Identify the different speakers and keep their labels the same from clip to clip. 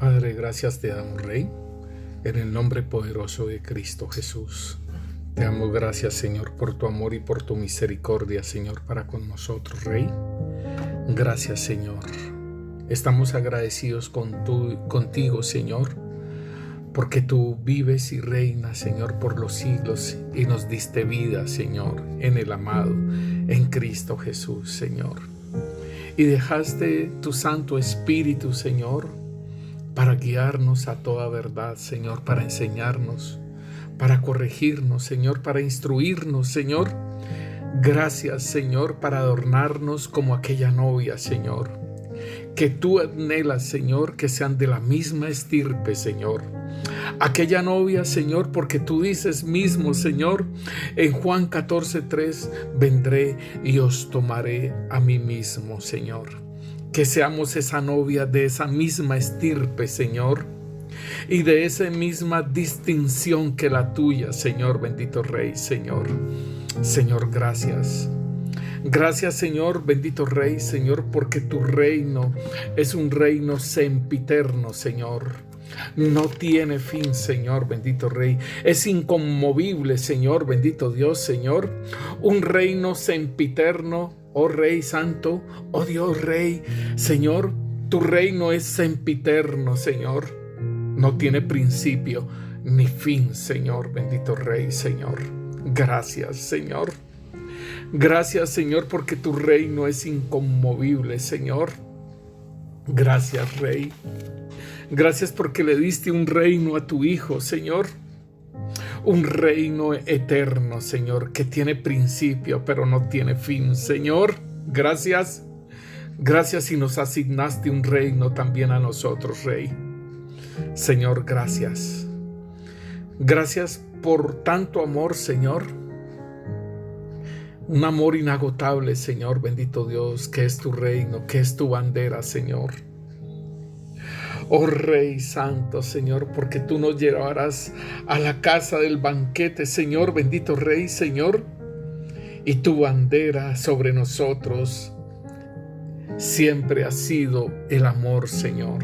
Speaker 1: Padre, gracias te damos, Rey, en el nombre poderoso de Cristo Jesús. Te damos gracias, Señor, por tu amor y por tu misericordia, Señor, para con nosotros, Rey. Gracias, Señor. Estamos agradecidos contigo, Señor, porque tú vives y reinas, Señor, por los siglos y nos diste vida, Señor, en el amado, en Cristo Jesús, Señor. Y dejaste tu Santo Espíritu, Señor, para guiarnos a toda verdad, Señor, para enseñarnos, para corregirnos, Señor, para instruirnos, Señor. Gracias, Señor, para adornarnos como aquella novia, Señor, que tú anhelas, Señor, que sean de la misma estirpe, Señor. Aquella novia, Señor, porque tú dices mismo, Señor, en Juan 14:3, vendré y os tomaré a mí mismo, Señor. Que seamos esa novia de esa misma estirpe, Señor, y de esa misma distinción que la tuya, Señor, bendito Rey, Señor. Señor, gracias. Gracias, Señor, bendito Rey, Señor, porque tu reino es un reino sempiterno, Señor. No tiene fin, Señor, bendito Rey. Es inconmovible, Señor, bendito Dios, Señor. Un reino sempiterno, oh Rey Santo, oh Dios Rey, Señor. Tu reino es sempiterno, Señor. No tiene principio ni fin, Señor, bendito Rey, Señor. Gracias, Señor. Gracias, Señor, porque tu reino es inconmovible, Señor. Gracias, Rey. Gracias porque le diste un reino a tu Hijo, Señor. Un reino eterno, Señor, que tiene principio, pero no tiene fin, Señor. Gracias. Gracias y nos asignaste un reino también a nosotros, Rey. Señor, gracias. Gracias por tanto amor, Señor. Un amor inagotable, Señor, bendito Dios, que es tu reino, que es tu bandera, Señor. Oh Rey Santo, Señor, porque tú nos llevarás a la casa del banquete, Señor, bendito Rey, Señor, y tu bandera sobre nosotros siempre ha sido el amor, Señor.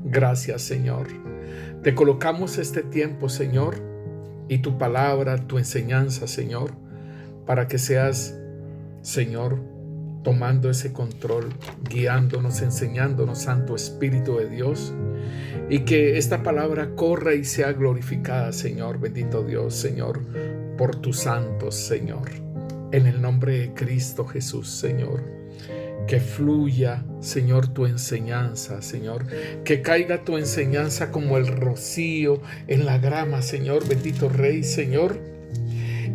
Speaker 1: Gracias, Señor. Te colocamos este tiempo, Señor, y tu palabra, tu enseñanza, Señor, para que seas, Señor, tomando ese control, guiándonos, enseñándonos, Santo Espíritu de Dios, y que esta palabra corra y sea glorificada, Señor, bendito Dios, Señor, por tus santos, Señor, en el nombre de Cristo Jesús, Señor. Que fluya, Señor, tu enseñanza, Señor, que caiga tu enseñanza como el rocío en la grama, Señor, bendito Rey, Señor.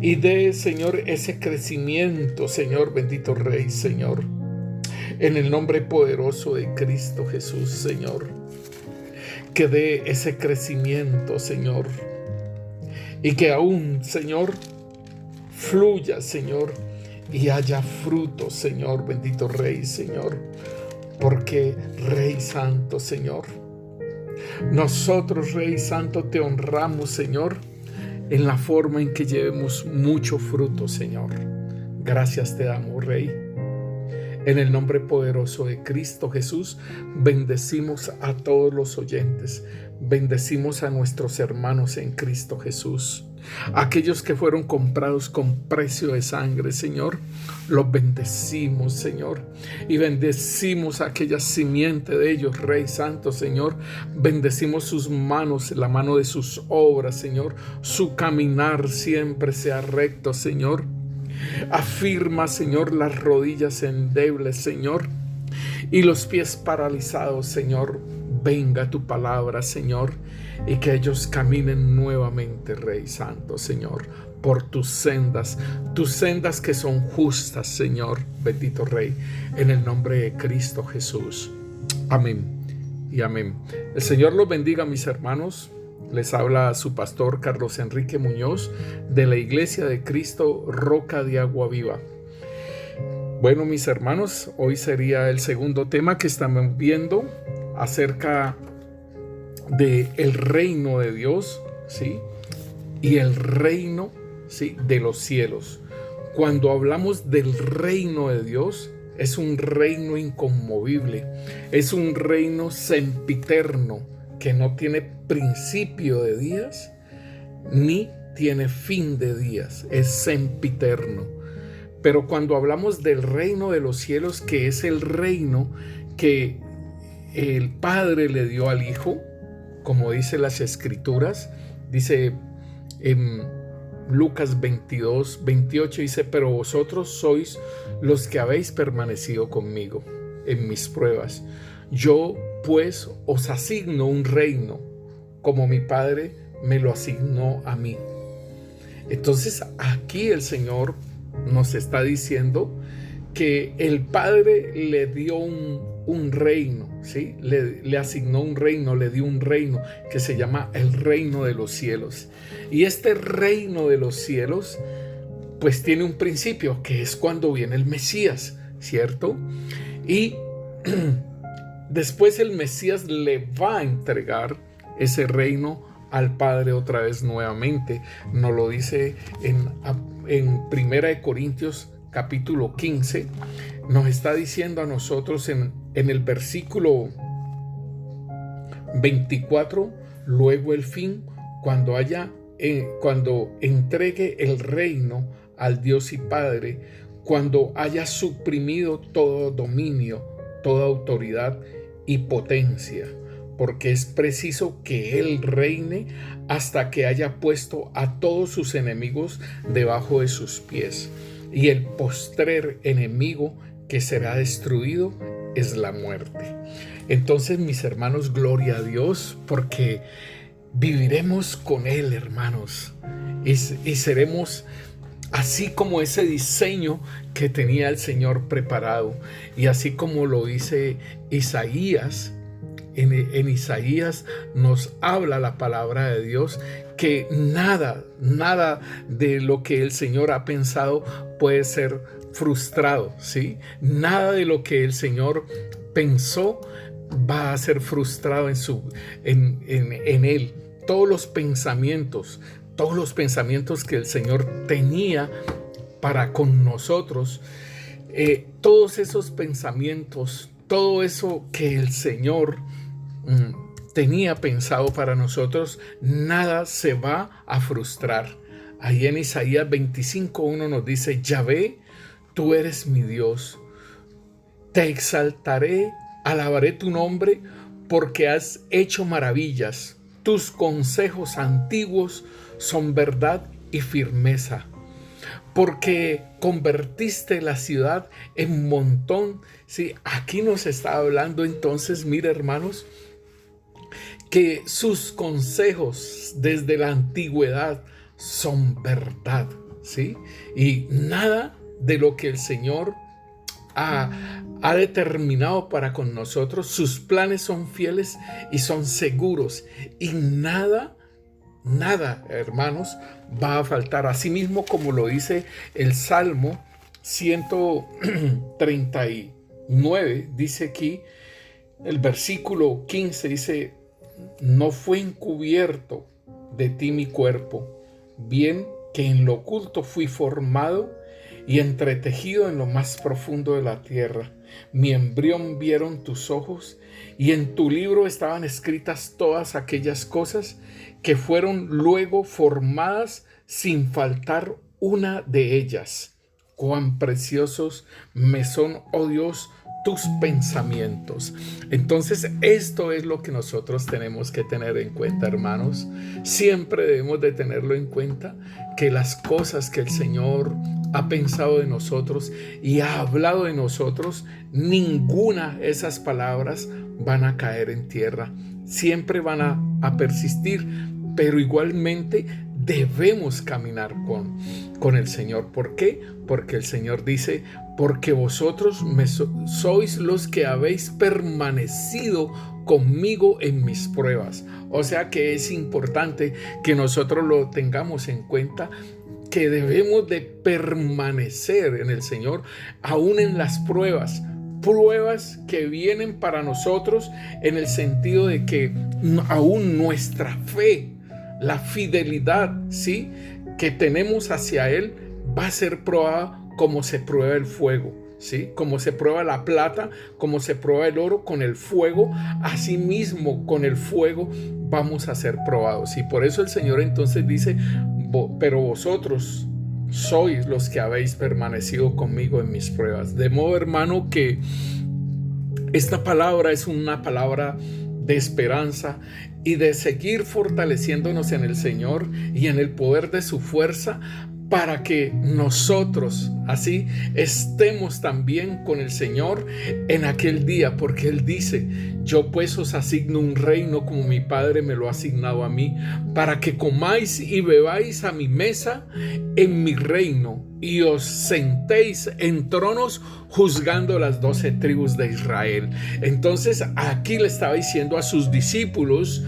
Speaker 1: Y dé, Señor, ese crecimiento, Señor, bendito Rey, Señor, en el nombre poderoso de Cristo Jesús, Señor. Que dé ese crecimiento, Señor, y que aún, Señor, fluya, Señor, y haya fruto, Señor, bendito Rey, Señor, porque Rey Santo, Señor, nosotros, Rey Santo, te honramos, Señor, en la forma en que llevemos mucho fruto, Señor. Gracias te damos, Rey. En el nombre poderoso de Cristo Jesús, bendecimos a todos los oyentes. Bendecimos a nuestros hermanos en Cristo Jesús. Aquellos que fueron comprados con precio de sangre, Señor, los bendecimos, Señor, y bendecimos a aquella simiente de ellos, Rey Santo, Señor. Bendecimos sus manos, la mano de sus obras, Señor. Su caminar siempre sea recto, Señor. Afirma, Señor, las rodillas endebles, Señor, y los pies paralizados, Señor. Venga tu palabra, Señor, y que ellos caminen nuevamente, Rey Santo, Señor, por tus sendas que son justas, Señor, bendito Rey, en el nombre de Cristo Jesús. Amén y amén. El Señor los bendiga, mis hermanos. Les habla su pastor Carlos Enrique Muñoz de la Iglesia de Cristo Roca de Agua Viva. Bueno, mis hermanos, hoy sería el segundo tema que estamos viendo acerca de el reino de Dios, ¿sí? Y el reino, ¿sí?, de los cielos. Cuando hablamos del reino de Dios, es un reino inconmovible, es un reino sempiterno que no tiene principio de días ni tiene fin de días, es sempiterno. Pero cuando hablamos del reino de los cielos, que es el reino que el Padre le dio al Hijo, como dice las Escrituras, dice en Lucas 22, 28, dice: pero vosotros sois los que habéis permanecido conmigo en mis pruebas. Yo pues os asigno un reino, como mi Padre me lo asignó a mí. Entonces aquí el Señor nos está diciendo que el Padre le dio un reino, ¿sí? Le asignó un reino, le dio un reino que se llama el reino de los cielos. Y este reino de los cielos pues tiene un principio, que es cuando viene el Mesías, ¿cierto? Y después el Mesías le va a entregar ese reino al Padre otra vez nuevamente. Nos lo dice en Primera de Corintios capítulo 15. Nos está diciendo a nosotros en el versículo 24: luego el fin, cuando entregue el reino al Dios y Padre, cuando haya suprimido todo dominio, toda autoridad y potencia, porque es preciso que Él reine hasta que haya puesto a todos sus enemigos debajo de sus pies. Y el postrer enemigo que será destruido es la muerte. Entonces, mis hermanos, gloria a Dios, porque viviremos con Él, hermanos, y seremos así como ese diseño que tenía el Señor preparado, y así como lo dice Isaías. En Isaías nos habla la palabra de Dios que nada de lo que el Señor ha pensado puede ser frustrado, ¿sí? Nada de lo que el Señor pensó va a ser frustrado en Él. Todos los pensamientos que el Señor tenía para con nosotros, todos esos pensamientos, todo eso que el Señor tenía pensado para nosotros, nada se va a frustrar. Ahí en Isaías 25:1 nos dice: Yahvé, tú eres mi Dios, te exaltaré, alabaré tu nombre, porque has hecho maravillas. Tus consejos antiguos son verdad y firmeza. Porque convertiste la ciudad en montón. Sí, aquí nos está hablando entonces, mira, hermanos, que sus consejos desde la antigüedad son verdad, ¿sí? Y nada de lo que el Señor ha determinado para con nosotros, sus planes son fieles y son seguros, y nada, hermanos, va a faltar. Asimismo, como lo dice el Salmo 139, dice aquí, el versículo 15 dice: no fue encubierto de ti mi cuerpo, bien que en lo oculto fui formado y entretejido en lo más profundo de la tierra. Mi embrión vieron tus ojos, y en tu libro estaban escritas todas aquellas cosas que fueron luego formadas, sin faltar una de ellas. Cuán preciosos me son, oh Dios, tus pensamientos. Entonces, esto es lo que nosotros tenemos que tener en cuenta, hermanos. Siempre debemos de tenerlo en cuenta, que las cosas que el Señor ha pensado de nosotros y ha hablado de nosotros, ninguna de esas palabras van a caer en tierra. Siempre van a persistir, pero igualmente debemos caminar con el Señor. ¿Por qué? Porque el Señor dice: porque vosotros sois los que habéis permanecido conmigo en mis pruebas. O sea que es importante que nosotros lo tengamos en cuenta, que debemos de permanecer en el Señor, aún en las pruebas que vienen para nosotros, en el sentido de que aún nuestra fe, la fidelidad, ¿sí?, que tenemos hacia Él, va a ser probada como se prueba el fuego. ¿sí? Como se prueba la plata, como se prueba el oro con el fuego, así mismo con el fuego vamos a ser probados. Y por eso el Señor entonces dice, pero vosotros sois los que habéis permanecido conmigo en mis pruebas. De modo, hermano, que esta palabra es una palabra de esperanza y de seguir fortaleciéndonos en el Señor y en el poder de su fuerza, para que nosotros así estemos también con el Señor en aquel día, porque Él dice, yo pues os asigno un reino como mi Padre me lo ha asignado a mí, para que comáis y bebáis a mi mesa en mi reino y os sentéis en tronos juzgando las 12 tribus de Israel. Entonces aquí le estaba diciendo a sus discípulos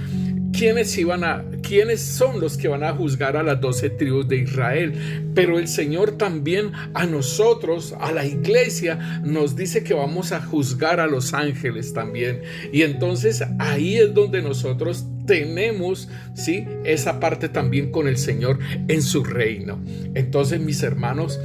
Speaker 1: quiénes son los que van a juzgar a las 12 tribus de Israel. Pero el Señor también a nosotros, a la iglesia, nos dice que vamos a juzgar a los ángeles también. Y entonces ahí es donde nosotros tenemos, ¿sí?, esa parte también con el Señor en su reino. Entonces, mis hermanos,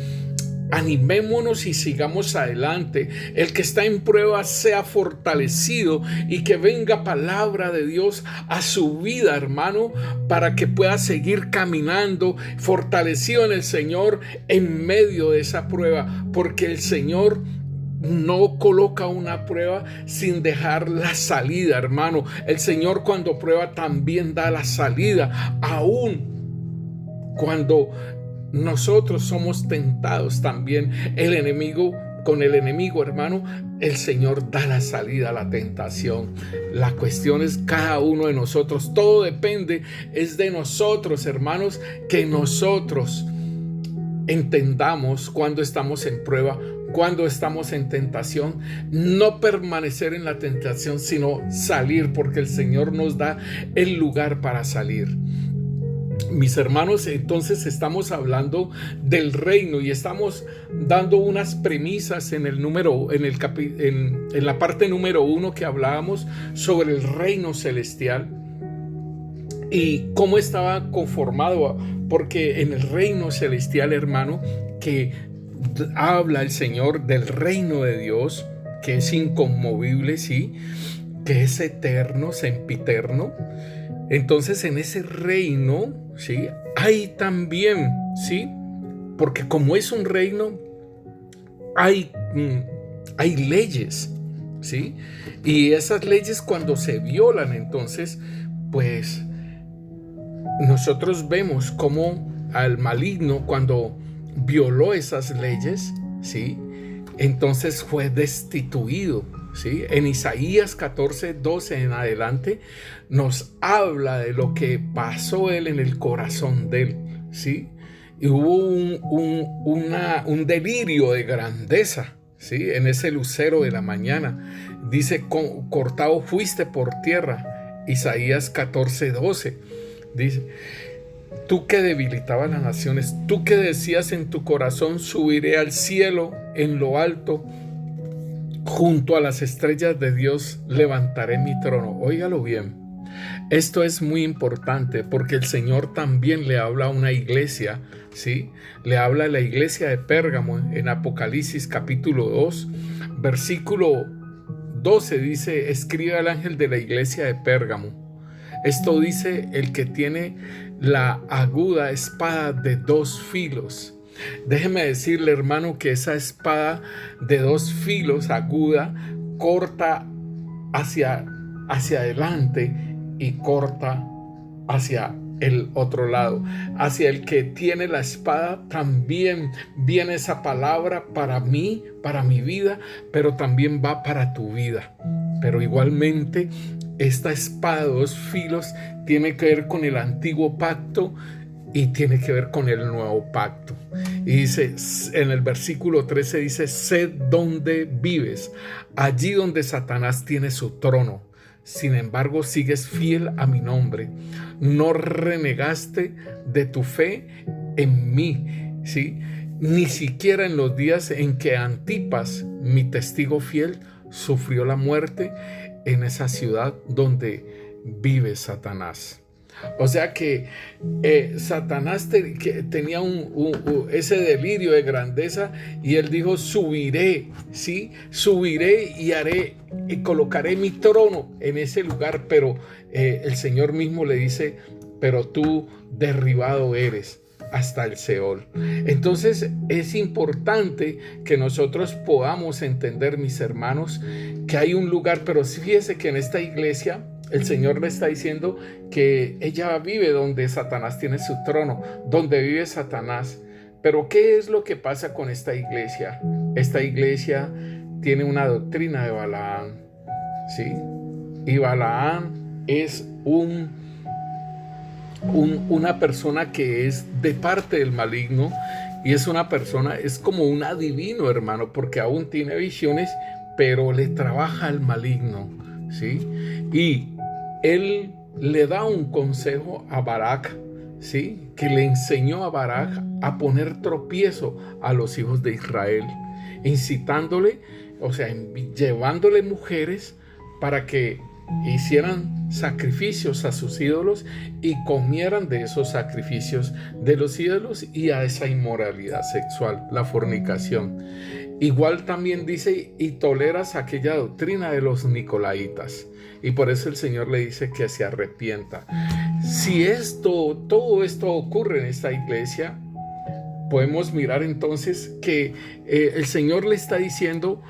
Speaker 1: animémonos y sigamos adelante. El que está en prueba sea fortalecido y que venga palabra de Dios a su vida, hermano, para que pueda seguir caminando fortalecido en el Señor en medio de esa prueba, porque el Señor no coloca una prueba sin dejar la salida, hermano. El Señor cuando prueba también da la salida, aún cuando nosotros somos tentados también con el enemigo, hermano, el Señor da la salida a la tentación. La cuestión es cada uno de nosotros. Todo depende, es de nosotros, hermanos, que nosotros entendamos cuando estamos en prueba, cuando estamos en tentación, no permanecer en la tentación, sino salir, porque el Señor nos da el lugar para salir. Mis hermanos, entonces estamos hablando del reino y estamos dando unas premisas en la parte número 1 que hablábamos sobre el reino celestial y cómo estaba conformado, porque en el reino celestial, hermano, que habla el Señor del reino de Dios, que es inconmovible, sí, que es eterno, sempiterno. Entonces en ese reino, ¿sí?, hay también, ¿sí?, porque como es un reino, hay leyes, ¿sí? Y esas leyes cuando se violan, entonces, pues nosotros vemos cómo al maligno, cuando violó esas leyes, ¿sí?, entonces fue destituido. ¿Sí? En Isaías 14:12 en adelante nos habla de lo que pasó él en el corazón de él, ¿sí? Y hubo un delirio de grandeza, ¿sí?, en ese lucero de la mañana. Dice, cortado fuiste por tierra. Isaías 14:12 dice, tú que debilitabas las naciones, tú que decías en tu corazón, subiré al cielo en lo alto, junto a las estrellas de Dios levantaré mi trono. Óigalo bien. Esto es muy importante porque el Señor también le habla a una iglesia, ¿sí? Le habla a la iglesia de Pérgamo en Apocalipsis capítulo 2, versículo 12 dice, escribe al ángel de la iglesia de Pérgamo. Esto dice el que tiene la aguda espada de 2 filos. Déjeme decirle, hermano, que esa espada de 2 filos aguda corta hacia adelante y corta hacia el otro lado. Hacia el que tiene la espada también viene esa palabra para mí, para mi vida, pero también va para tu vida. Pero igualmente esta espada de 2 filos tiene que ver con el antiguo pacto y tiene que ver con el nuevo pacto. Y dice, en el versículo 13 dice, sé dónde vives, allí donde Satanás tiene su trono. Sin embargo, sigues fiel a mi nombre. No renegaste de tu fe en mí, ¿sí? Ni siquiera en los días en que Antipas, mi testigo fiel, sufrió la muerte en esa ciudad donde vive Satanás. O sea que Satanás tenía ese delirio de grandeza, y él dijo: subiré, ¿sí? Subiré y colocaré mi trono en ese lugar. Pero el Señor mismo le dice: pero tú derribado eres hasta el Seol. Entonces es importante que nosotros podamos entender, mis hermanos, que hay un lugar. Pero fíjese que en esta iglesia el Señor le está diciendo que ella vive donde Satanás tiene su trono, donde vive Satanás. Pero ¿qué es lo que pasa con esta iglesia? Esta iglesia tiene una doctrina de Balaam, ¿sí? Y Balaam es una persona que es de parte del maligno, y es una persona, es como un adivino, hermano, porque aún tiene visiones, pero le trabaja al maligno, ¿sí? Y él le da un consejo a Barak, ¿sí? Que le enseñó a Barak a poner tropiezo a los hijos de Israel, incitándole, o sea, llevándole mujeres para que hicieran sacrificios a sus ídolos y comieran de esos sacrificios de los ídolos, y a esa inmoralidad sexual, la fornicación. Igual también dice: y toleras aquella doctrina de los nicolaitas. Y por eso el Señor le dice que se arrepienta. Si todo esto ocurre en esta iglesia, podemos mirar entonces que el Señor le está diciendo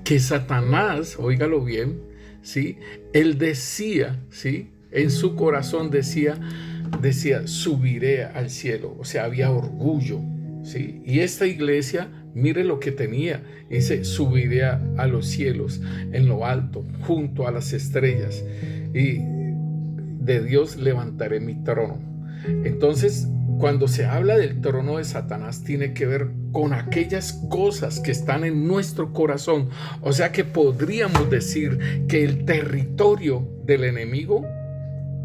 Speaker 1: que Satanás, óigalo bien, ¿sí? Él decía, ¿sí? En su corazón decía: subiré al cielo. O sea, había orgullo, ¿sí? Y esta iglesia, mire lo que tenía. Dice: subiré a los cielos, en lo alto, junto a las estrellas, y de Dios levantaré mi trono. Entonces, cuando se habla del trono de Satanás, tiene que ver con aquellas cosas que están en nuestro corazón. O sea que podríamos decir que el territorio del enemigo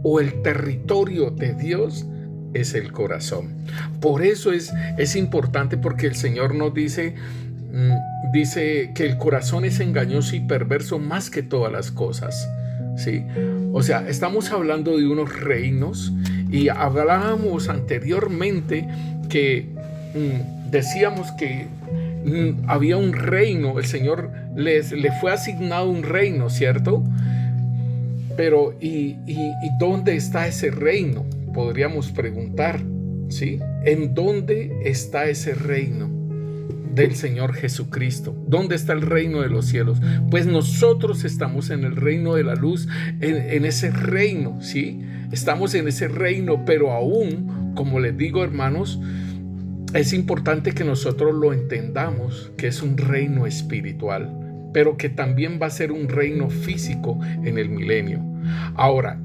Speaker 1: o el territorio de Dios es el corazón. Por eso es importante, porque el Señor nos dice que el corazón es engañoso y perverso más que todas las cosas, ¿sí? O sea, estamos hablando de unos reinos, y hablábamos anteriormente que decíamos que había un reino. El Señor le fue asignado un reino, ¿cierto? Pero ¿y dónde está ese reino? Podríamos preguntar, ¿sí? ¿En dónde está ese reino del Señor Jesucristo? ¿Dónde está el reino de los cielos? Pues nosotros estamos en el reino de la luz, en ese reino, ¿sí? Estamos en ese reino, pero aún, como les digo, hermanos, es importante que nosotros lo entendamos, que es un reino espiritual, pero que también va a ser un reino físico en el milenio. Ahora,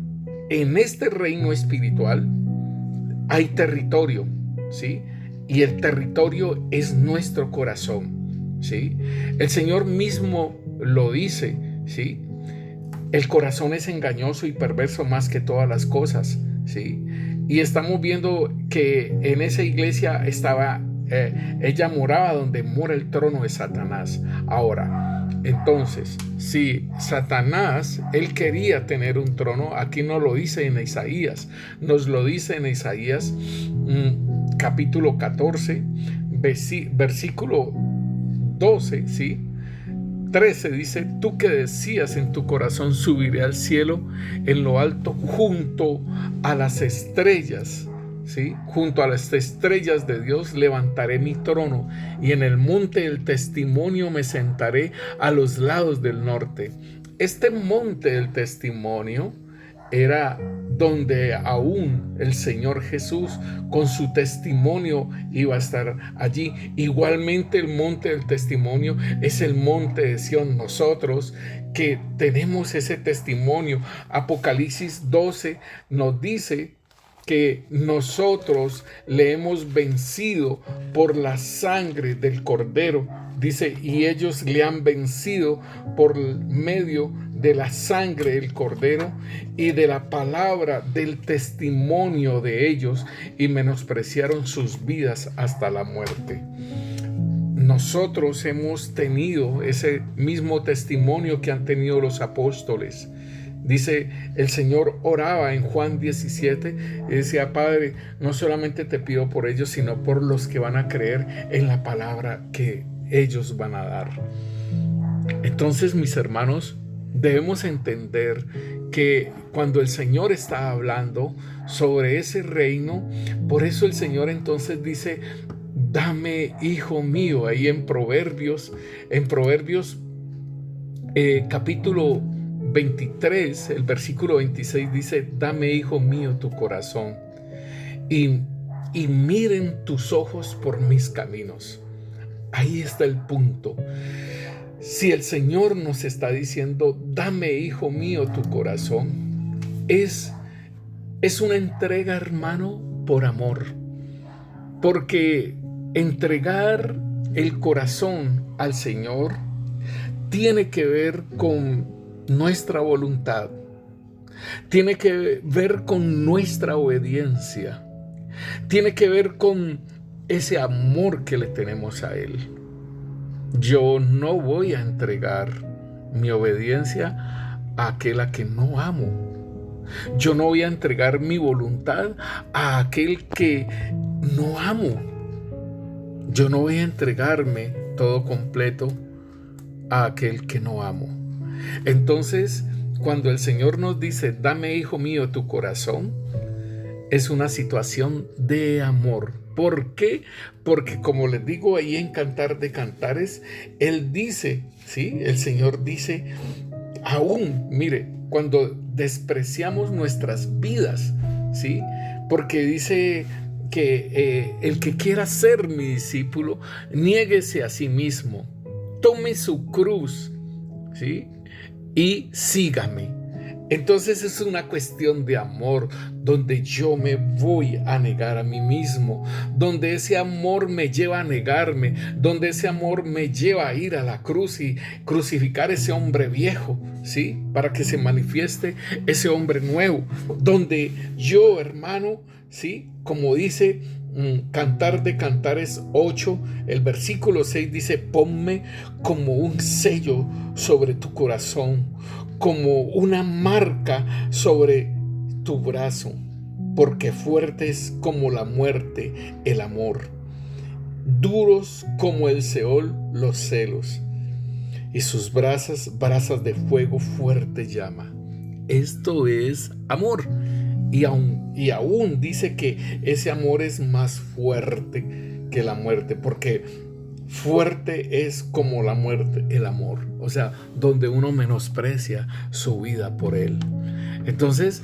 Speaker 1: en este reino espiritual hay territorio, ¿sí? Y el territorio es nuestro corazón, ¿sí? El Señor mismo lo dice, ¿sí? El corazón es engañoso y perverso más que todas las cosas, ¿sí? Y estamos viendo que en esa iglesia ella moraba donde mora el trono de Satanás. Ahora, entonces, si Satanás, él quería tener un trono, aquí nos lo dice en Isaías, nos lo dice en Isaías capítulo 14, versículo 12, ¿sí? 13 dice: tú que decías en tu corazón, subiré al cielo, en lo alto, junto a las estrellas, ¿sí? Junto a las estrellas de Dios levantaré mi trono, y en el monte del testimonio me sentaré a los lados del norte. Este monte del testimonio era donde aún el Señor Jesús con su testimonio iba a estar allí. Igualmente el monte del testimonio es el monte de Sión. Nosotros que tenemos ese testimonio, Apocalipsis 12 nos dice que nosotros le hemos vencido por la sangre del Cordero. Dice: y ellos le han vencido por medio de la sangre del Cordero y de la palabra del testimonio de ellos, y menospreciaron sus vidas hasta la muerte. Nosotros hemos tenido ese mismo testimonio que han tenido los apóstoles, Dice, el Señor oraba en Juan 17 y decía, Padre, no solamente te pido por ellos, sino por los que van a creer en la palabra que ellos van a dar. Entonces, mis hermanos, debemos entender que cuando el Señor está hablando sobre ese reino, por eso el Señor entonces dice, dame, hijo mío, ahí en Proverbios capítulo 23, el versículo 26 dice, dame, hijo mío, tu corazón y miren tus ojos por mis caminos. Ahí está el punto. Si el Señor nos está diciendo, dame, hijo mío, tu corazón, es una entrega, hermano, por amor. Porque entregar el corazón al Señor tiene que ver con nuestra voluntad, tiene que ver con nuestra obediencia, tiene que ver con ese amor que le tenemos a Él. Yo no voy a entregar mi obediencia a aquel a que no amo. Yo no voy a entregar mi voluntad a aquel que no amo. Yo no voy a entregarme todo completo a aquel que no amo. Entonces, cuando el Señor nos dice, dame, hijo mío, tu corazón, es una situación de amor. ¿Por qué? Porque como les digo ahí en Cantar de Cantares, Él dice, ¿sí? El Señor dice, aún, mire, cuando despreciamos nuestras vidas, ¿sí? Porque dice que el que quiera ser mi discípulo, niéguese a sí mismo, tome su cruz, ¿sí? Y sígame. Entonces es una cuestión de amor, donde yo me voy a negar a mí mismo, donde ese amor me lleva a negarme, donde ese amor me lleva a ir a la cruz y crucificar ese hombre viejo, ¿sí? Para que se manifieste ese hombre nuevo, donde yo, hermano, ¿sí? Como dice Cantar de Cantares 8, el versículo 6 dice, ponme como un sello sobre tu corazón, como una marca sobre tu brazo, porque fuerte es como la muerte el amor, duros como el Seol los celos, y sus brasas de fuego fuerte llama. Esto es amor. Y aún dice que ese amor es más fuerte que la muerte, porque fuerte es como la muerte el amor, o sea, donde uno menosprecia su vida por él. Entonces,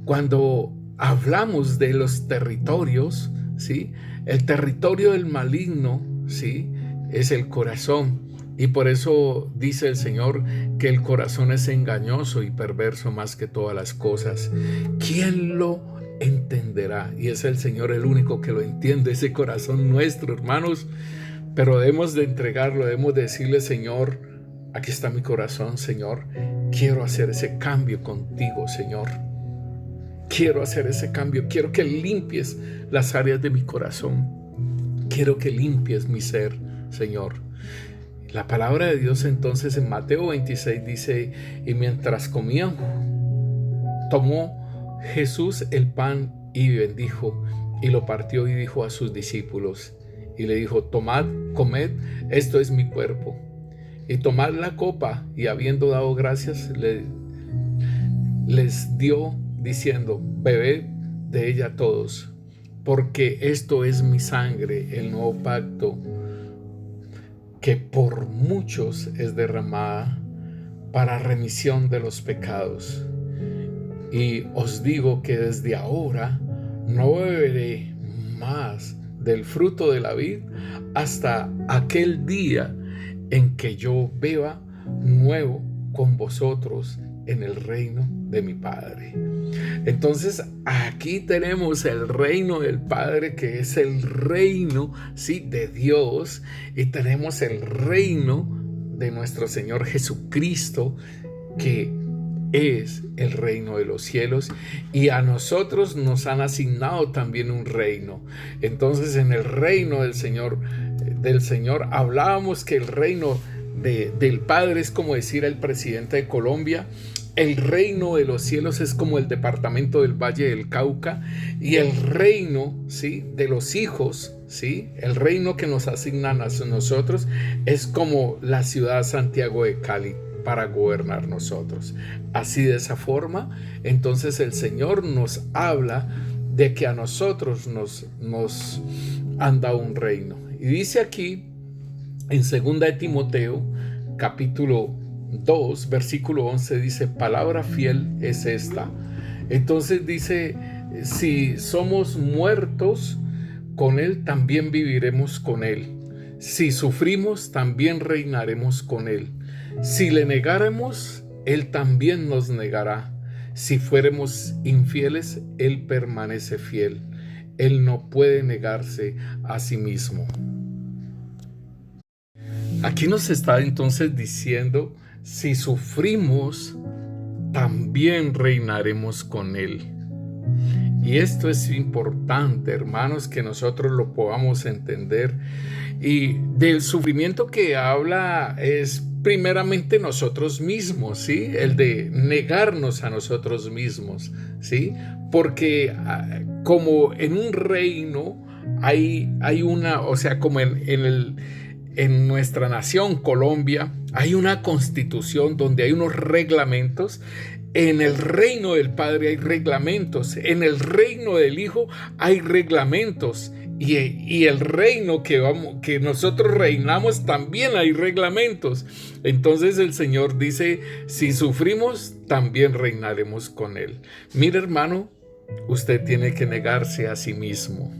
Speaker 1: cuando hablamos de los territorios, ¿sí? El territorio del maligno, ¿sí? Es el corazón. Y por eso dice el Señor que el corazón es engañoso y perverso más que todas las cosas. ¿Quién lo entenderá? Y es el Señor el único que lo entiende, ese corazón nuestro, hermanos. Pero debemos de entregarlo, debemos de decirle, Señor, aquí está mi corazón, Señor. Quiero hacer ese cambio contigo, Señor. Quiero hacer ese cambio. Quiero que limpies las áreas de mi corazón. Quiero que limpies mi ser, Señor. La palabra de Dios entonces en Mateo 26 dice, y mientras comían, tomó Jesús el pan y bendijo, y lo partió y dijo a sus discípulos, y le dijo, tomad, comed, esto es mi cuerpo. Y tomad la copa, y habiendo dado gracias, les dio, diciendo, bebed de ella todos, porque esto es mi sangre, el nuevo pacto, que por muchos es derramada para remisión de los pecados. Y os digo que desde ahora no beberé más del fruto de la vid hasta aquel día en que yo beba nuevo con vosotros en el reino de mi Padre. Entonces aquí tenemos el reino del Padre, que es el reino, sí, de Dios, y tenemos el reino de nuestro Señor Jesucristo, que es el reino de los cielos, y a nosotros nos han asignado también un reino. Entonces en el reino del Señor hablábamos que el reino del Padre es como decir el presidente de Colombia, el reino de los cielos es como el departamento del Valle del Cauca, y el reino, ¿sí?, de los hijos, ¿sí?, el reino que nos asignan a nosotros es como la ciudad Santiago de Cali para gobernar nosotros. Así, de esa forma, entonces el Señor nos habla de que a nosotros nos han dado un reino. Y dice aquí en 2 de Timoteo, capítulo 2, versículo 11, dice: palabra fiel es esta. Entonces dice: si somos muertos con Él, también viviremos con Él. Si sufrimos, también reinaremos con Él. Si le negáremos, Él también nos negará. Si fuéramos infieles, Él permanece fiel. Él no puede negarse a sí mismo. Aquí nos está entonces diciendo: si sufrimos, también reinaremos con Él. Y esto es importante, hermanos, que nosotros lo podamos entender. Y del sufrimiento que habla es primeramente nosotros mismos, ¿sí? El de negarnos a nosotros mismos, ¿sí? Porque como en un reino hay una, o sea, como en nuestra nación, Colombia, hay una constitución donde hay unos reglamentos. En el reino del Padre hay reglamentos, en el reino del Hijo hay reglamentos, y el reino que nosotros reinamos también hay reglamentos. Entonces el Señor dice: si sufrimos, también reinaremos con Él. Mire, hermano, usted tiene que negarse a sí mismo,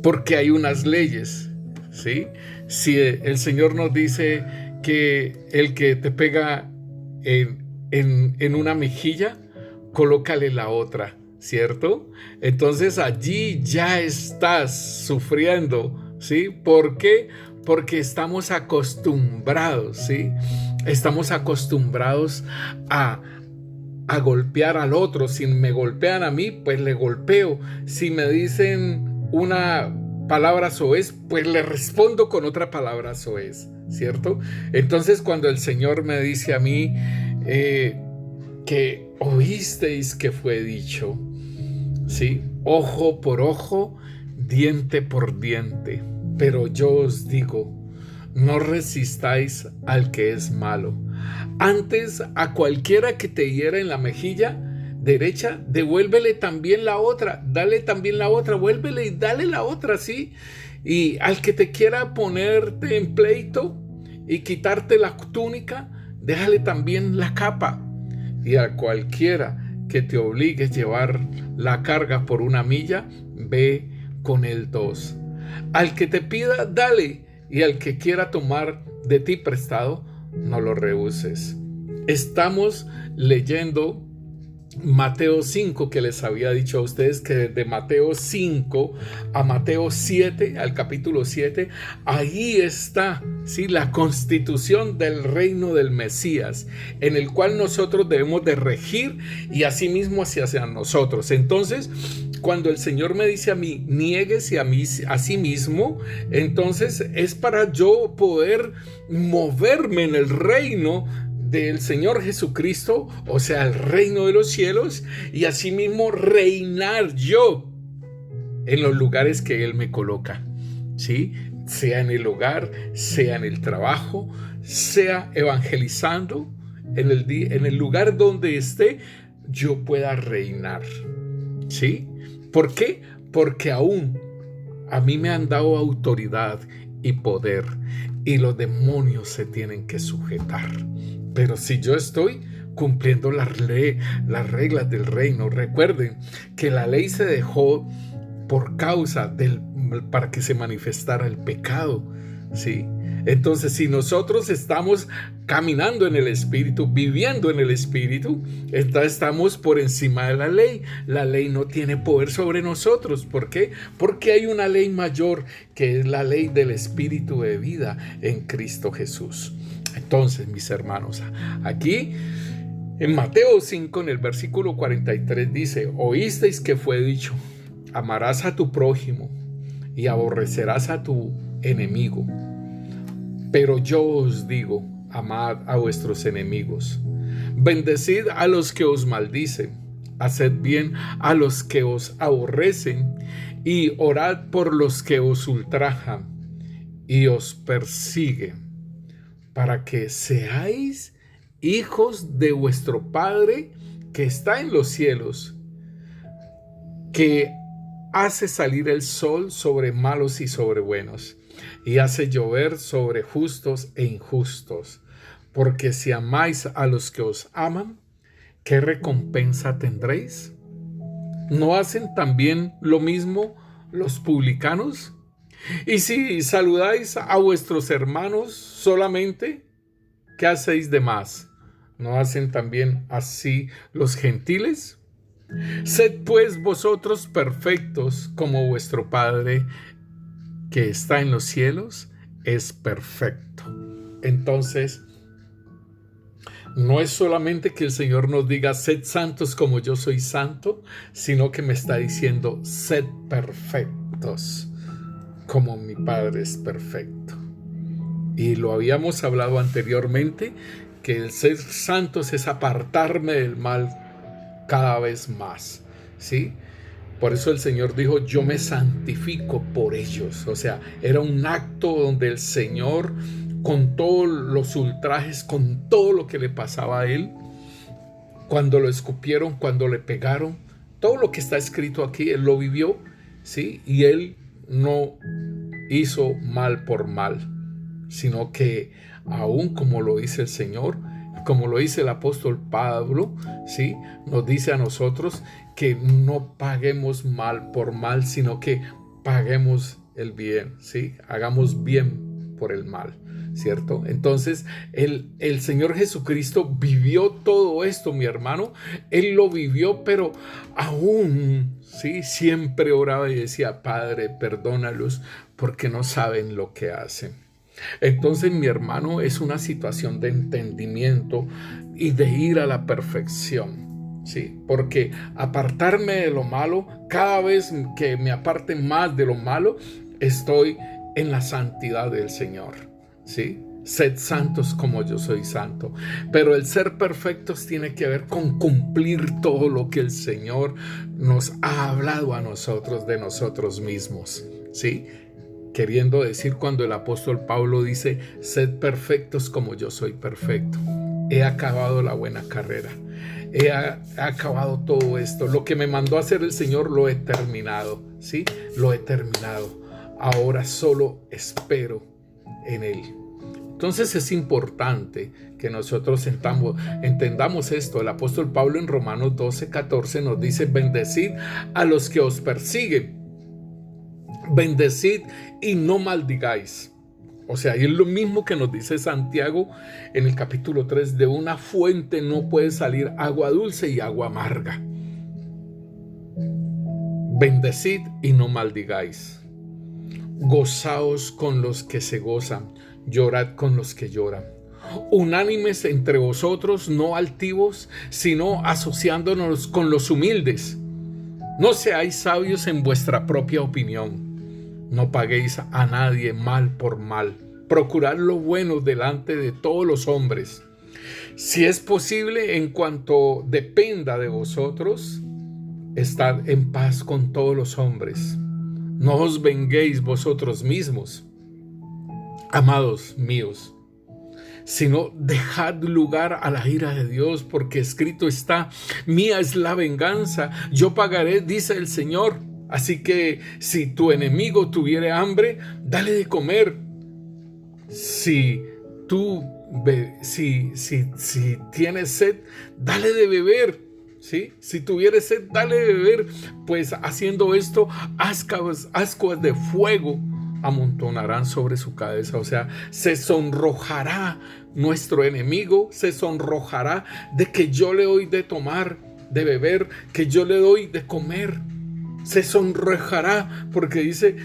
Speaker 1: porque hay unas leyes, ¿sí? Si el Señor nos dice que el que te pega en una mejilla, colócale la otra, ¿cierto? Entonces allí ya estás sufriendo, ¿sí? ¿Por qué? Porque estamos acostumbrados, ¿sí? Estamos acostumbrados a golpear al otro. Si me golpean a mí, pues le golpeo. Si me dicen una palabra soez, pues le respondo con otra palabra soez, ¿cierto? Entonces, cuando el Señor me dice a mí que oísteis que fue dicho, ¿sí? Ojo por ojo, diente por diente. Pero yo os digo, no resistáis al que es malo. Antes, a cualquiera que te hiera en la mejilla derecha, devuélvele también la otra, dale también la otra, vuélvele y dale la otra, ¿sí? Y al que te quiera ponerte en pleito y quitarte la túnica, déjale también la capa. Y a cualquiera que te obligue a llevar la carga por 1 milla, ve con él 2. Al que te pida, dale, y al que quiera tomar de ti prestado, no lo rehuses. Estamos leyendo Mateo 5, que les había dicho a ustedes que desde Mateo 5 a Mateo 7, al capítulo 7, ahí está, ¿sí?, la constitución del reino del Mesías, en el cual nosotros debemos de regir y asimismo hacia nosotros. Entonces, cuando el Señor me dice a mí, niéguese a sí mismo, entonces es para yo poder moverme en el reino del Señor Jesucristo, o sea, el reino de los cielos, y asimismo reinar yo en los lugares que Él me coloca, ¿sí? Sea en el hogar, sea en el trabajo, sea evangelizando, en el lugar donde esté, yo pueda reinar, ¿sí? ¿Por qué? Porque aún a mí me han dado autoridad y poder, y los demonios se tienen que sujetar. Pero si yo estoy cumpliendo las reglas del reino, recuerden que la ley se dejó por causa para que se manifestara el pecado, ¿sí? Entonces, si nosotros estamos caminando en el Espíritu, viviendo en el Espíritu, entonces estamos por encima de la ley. La ley no tiene poder sobre nosotros. ¿Por qué? Porque hay una ley mayor, que es la ley del Espíritu de vida en Cristo Jesús. Entonces, mis hermanos, aquí en Mateo 5, en el versículo 43 dice: oísteis que fue dicho, amarás a tu prójimo y aborrecerás a tu enemigo. Pero yo os digo, amad a vuestros enemigos, Bendecid a los que os maldicen, haced bien a los que os aborrecen, y orad por los que os ultrajan y os persiguen, para que seáis hijos de vuestro Padre que está en los cielos, que hace salir el sol sobre malos y sobre buenos, y hace llover sobre justos e injustos. Porque si amáis a los que os aman, ¿qué recompensa tendréis? ¿No hacen también lo mismo los publicanos? Y si saludáis a vuestros hermanos solamente, ¿qué hacéis de más? ¿No hacen también así los gentiles? Sed pues vosotros perfectos, como vuestro Padre que está en los cielos es perfecto. Entonces, no es solamente que el Señor nos diga, sed santos como yo soy santo, sino que me está diciendo, sed perfectos como mi Padre es perfecto. Y lo habíamos hablado anteriormente, que el ser santos es apartarme del mal cada vez más, ¿sí? Por eso el Señor dijo, yo me santifico por ellos. O sea, era un acto donde el Señor, con todos los ultrajes, con todo lo que le pasaba a él, cuando lo escupieron, cuando le pegaron, todo lo que está escrito aquí, él lo vivió, ¿sí? Y él no hizo mal por mal, sino que aún como lo dice el Señor, como lo dice el apóstol Pablo, ¿sí? Nos dice a nosotros que no paguemos mal por mal, sino que paguemos el bien, ¿sí? Hagamos bien por el mal, ¿cierto? Entonces, el Señor Jesucristo vivió todo esto, mi hermano. Él lo vivió, pero aún, ¿sí? Siempre oraba y decía, Padre, perdónalos porque no saben lo que hacen. Entonces, mi hermano, es una situación de entendimiento y de ir a la perfección, ¿sí? Porque apartarme de lo malo, cada vez que me aparte más de lo malo, estoy en la santidad del Señor, ¿sí? Sed santos como yo soy santo. Pero el ser perfectos tiene que ver con cumplir todo lo que el Señor nos ha hablado a nosotros de nosotros mismos, ¿sí? Queriendo decir, cuando el apóstol Pablo dice, sed perfectos como yo soy perfecto. He acabado la buena carrera. He acabado todo esto. Lo que me mandó a hacer el Señor lo he terminado, ¿sí? Lo he terminado. Ahora solo espero en Él. Entonces es importante que nosotros entendamos esto. El apóstol Pablo en Romanos 12:14 nos dice, bendecid a los que os persiguen. Bendecid y no maldigáis. O sea, y es lo mismo que nos dice Santiago en el capítulo 3, de una fuente no puede salir agua dulce y agua amarga. Bendecid y no maldigáis. Gozaos con los que se gozan, llorad con los que lloran. Unánimes entre vosotros, no altivos, sino asociándonos con los humildes. No seáis sabios en vuestra propia opinión. No paguéis a nadie mal por mal. Procurad lo bueno delante de todos los hombres. Si es posible, en cuanto dependa de vosotros, estad en paz con todos los hombres. No os venguéis vosotros mismos, amados míos, sino dejad lugar a la ira de Dios, porque escrito está, mía es la venganza, yo pagaré, dice el Señor. Así que si tu enemigo tuviere hambre, dale de comer. Si tienes sed, dale de beber, ¿sí? Si tuvieres sed, dale de beber, pues haciendo esto, ascuas de fuego amontonarán sobre su cabeza. O sea, se sonrojará nuestro enemigo, se sonrojará de que yo le doy de tomar, de beber, que yo le doy de comer. Se sonrojará porque dice,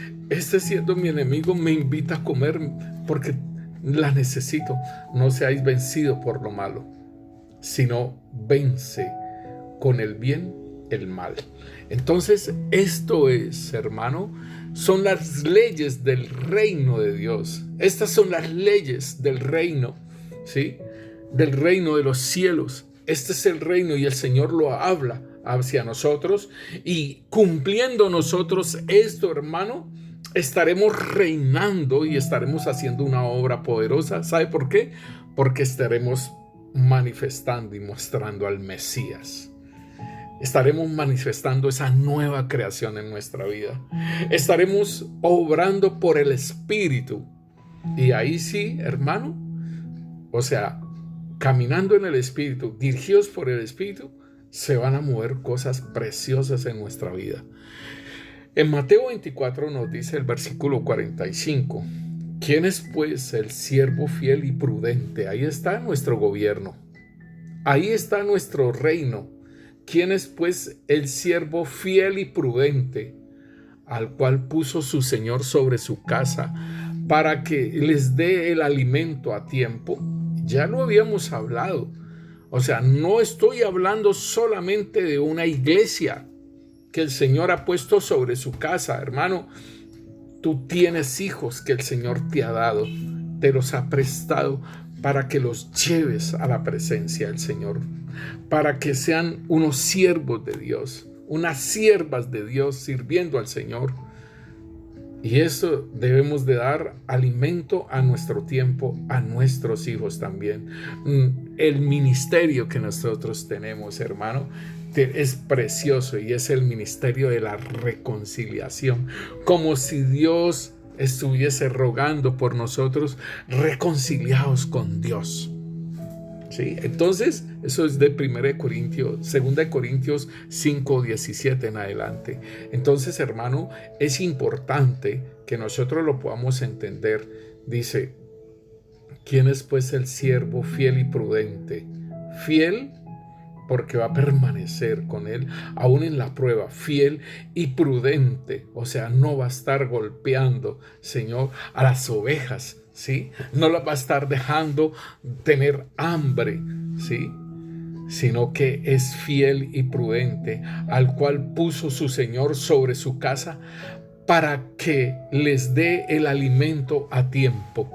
Speaker 1: siendo mi enemigo me invita a comer porque la necesito. No seáis vencidos por lo malo, sino vence con el bien el mal. Entonces, esto es, hermano, son las leyes del reino de Dios. Estas son las leyes del reino, ¿sí? del reino de los cielos. Este es el reino y el Señor lo habla hacia nosotros, y cumpliendo nosotros esto, hermano, estaremos reinando y estaremos haciendo una obra poderosa. ¿Sabe por qué? Porque estaremos manifestando y mostrando al Mesías. Estaremos manifestando esa nueva creación en nuestra vida. Estaremos obrando por el Espíritu. Y ahí sí, hermano, o sea, caminando en el Espíritu, dirigidos por el Espíritu, se van a mover cosas preciosas en nuestra vida. En Mateo 24 nos dice el versículo 45, ¿quién es pues el siervo fiel y prudente? Ahí está nuestro gobierno, ahí está nuestro reino. ¿Quién es pues el siervo fiel y prudente, al cual puso su Señor sobre su casa, para que les dé el alimento a tiempo? Ya lo habíamos hablado. O sea, no estoy hablando solamente de una iglesia que el Señor ha puesto sobre su casa, hermano. Tú tienes hijos que el Señor te ha dado, te los ha prestado para que los lleves a la presencia del Señor, para que sean unos siervos de Dios, unas siervas de Dios sirviendo al Señor. Y eso debemos de dar alimento a nuestro tiempo, a nuestros hijos también. El ministerio que nosotros tenemos, hermano, es precioso, y es el ministerio de la reconciliación. Como si Dios estuviese rogando por nosotros, reconciliados con Dios. ¿Sí? Entonces, eso es de 2 Corintios 5, 17 en adelante. Entonces, hermano, es importante que nosotros lo podamos entender. Dice, ¿quién es pues el siervo fiel y prudente? Fiel porque va a permanecer con él aún en la prueba, fiel y prudente. O sea, no va a estar golpeando, Señor, a las ovejas, ¿sí? No las va a estar dejando tener hambre, ¿sí? Sino que es fiel y prudente, al cual puso su Señor sobre su casa para que les dé el alimento a tiempo.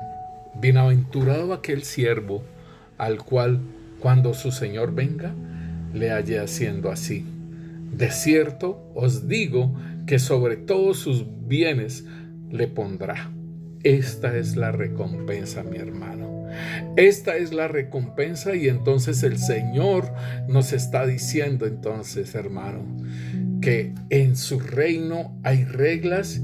Speaker 1: Bienaventurado aquel siervo al cual, cuando su Señor venga, le halle haciendo así. De cierto os digo que sobre todos sus bienes le pondrá. Esta es la recompensa, mi hermano. Esta es la recompensa, y entonces el Señor nos está diciendo, entonces, hermano, que en su reino hay reglas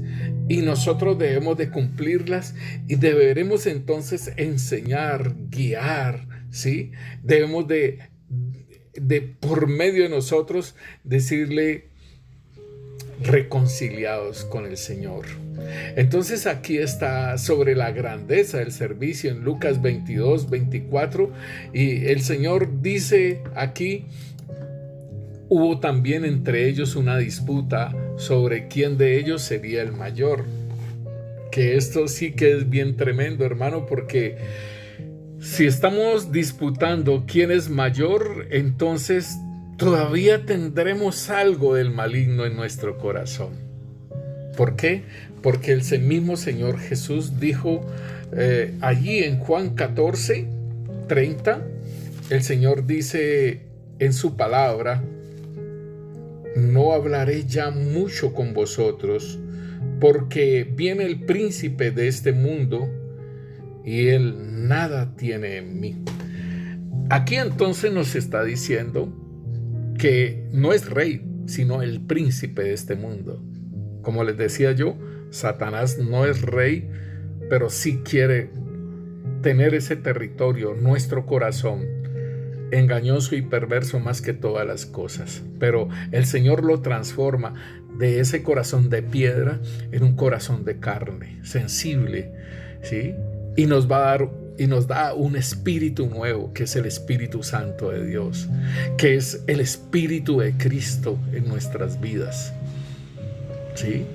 Speaker 1: y nosotros debemos de cumplirlas, y deberemos entonces enseñar, guiar, ¿sí? Debemos de por medio de nosotros decirle, reconciliados con el Señor. Entonces aquí está sobre la grandeza del servicio en Lucas 22, 24, y el Señor dice aquí, hubo también entre ellos una disputa sobre quién de ellos sería el mayor. Que esto sí que es bien tremendo, hermano, porque si estamos disputando quién es mayor, entonces todavía tendremos algo del maligno en nuestro corazón. ¿Por qué? Porque el mismo Señor Jesús dijo allí en Juan 14, 30, el Señor dice en su palabra, no hablaré ya mucho con vosotros, porque viene el príncipe de este mundo, y él nada tiene en mí. Aquí entonces nos está diciendo que no es rey, sino el príncipe de este mundo. Como les decía yo, Satanás no es rey, pero sí quiere tener ese territorio, nuestro corazón, engañoso y perverso más que todas las cosas. Pero el Señor lo transforma de ese corazón de piedra en un corazón de carne, sensible, ¿sí? Y nos da un espíritu nuevo, que es el Espíritu Santo de Dios, que es el Espíritu de Cristo en nuestras vidas, ¿sí?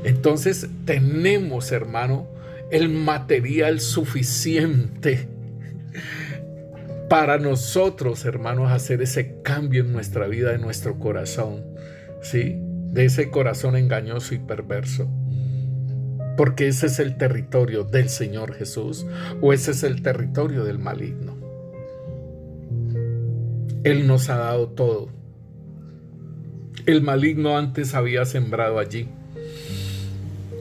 Speaker 1: Entonces tenemos, hermano, el material suficiente para nosotros, hermanos, hacer ese cambio en nuestra vida, en nuestro corazón, ¿sí? De ese corazón engañoso y perverso. Porque ese es el territorio del Señor Jesús, o ese es el territorio del maligno. Él nos ha dado todo. El maligno antes había sembrado allí.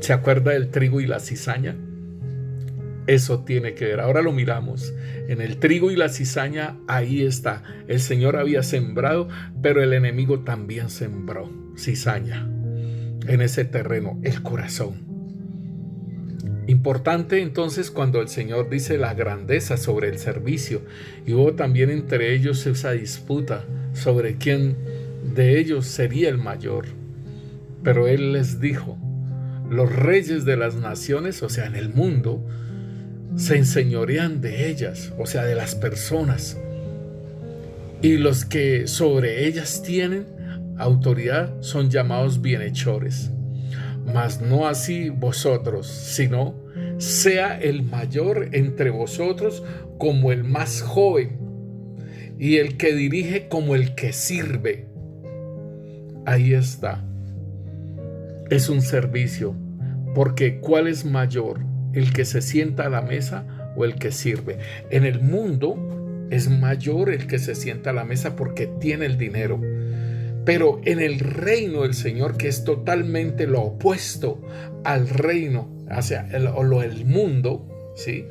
Speaker 1: ¿Se acuerda del trigo y la cizaña? Eso tiene que ver. Ahora lo miramos. En el trigo y la cizaña, ahí está. El Señor había sembrado, pero el enemigo también sembró cizaña en ese terreno, el corazón. Importante entonces cuando el Señor dice la grandeza sobre el servicio, y hubo también entre ellos esa disputa sobre quién de ellos sería el mayor. Pero Él les dijo: los reyes de las naciones, o sea, en el mundo, se enseñorean de ellas, o sea, de las personas, y los que sobre ellas tienen autoridad son llamados bienhechores. Mas no así vosotros, sino sea el mayor entre vosotros como el más joven, y el que dirige como el que sirve. Ahí está. Es un servicio, porque ¿cuál es mayor? ¿El que se sienta a la mesa o el que sirve? En el mundo es mayor el que se sienta a la mesa porque tiene el dinero. Pero en el reino del Señor, que es totalmente lo opuesto al reino, hacia el mundo, ¿sí?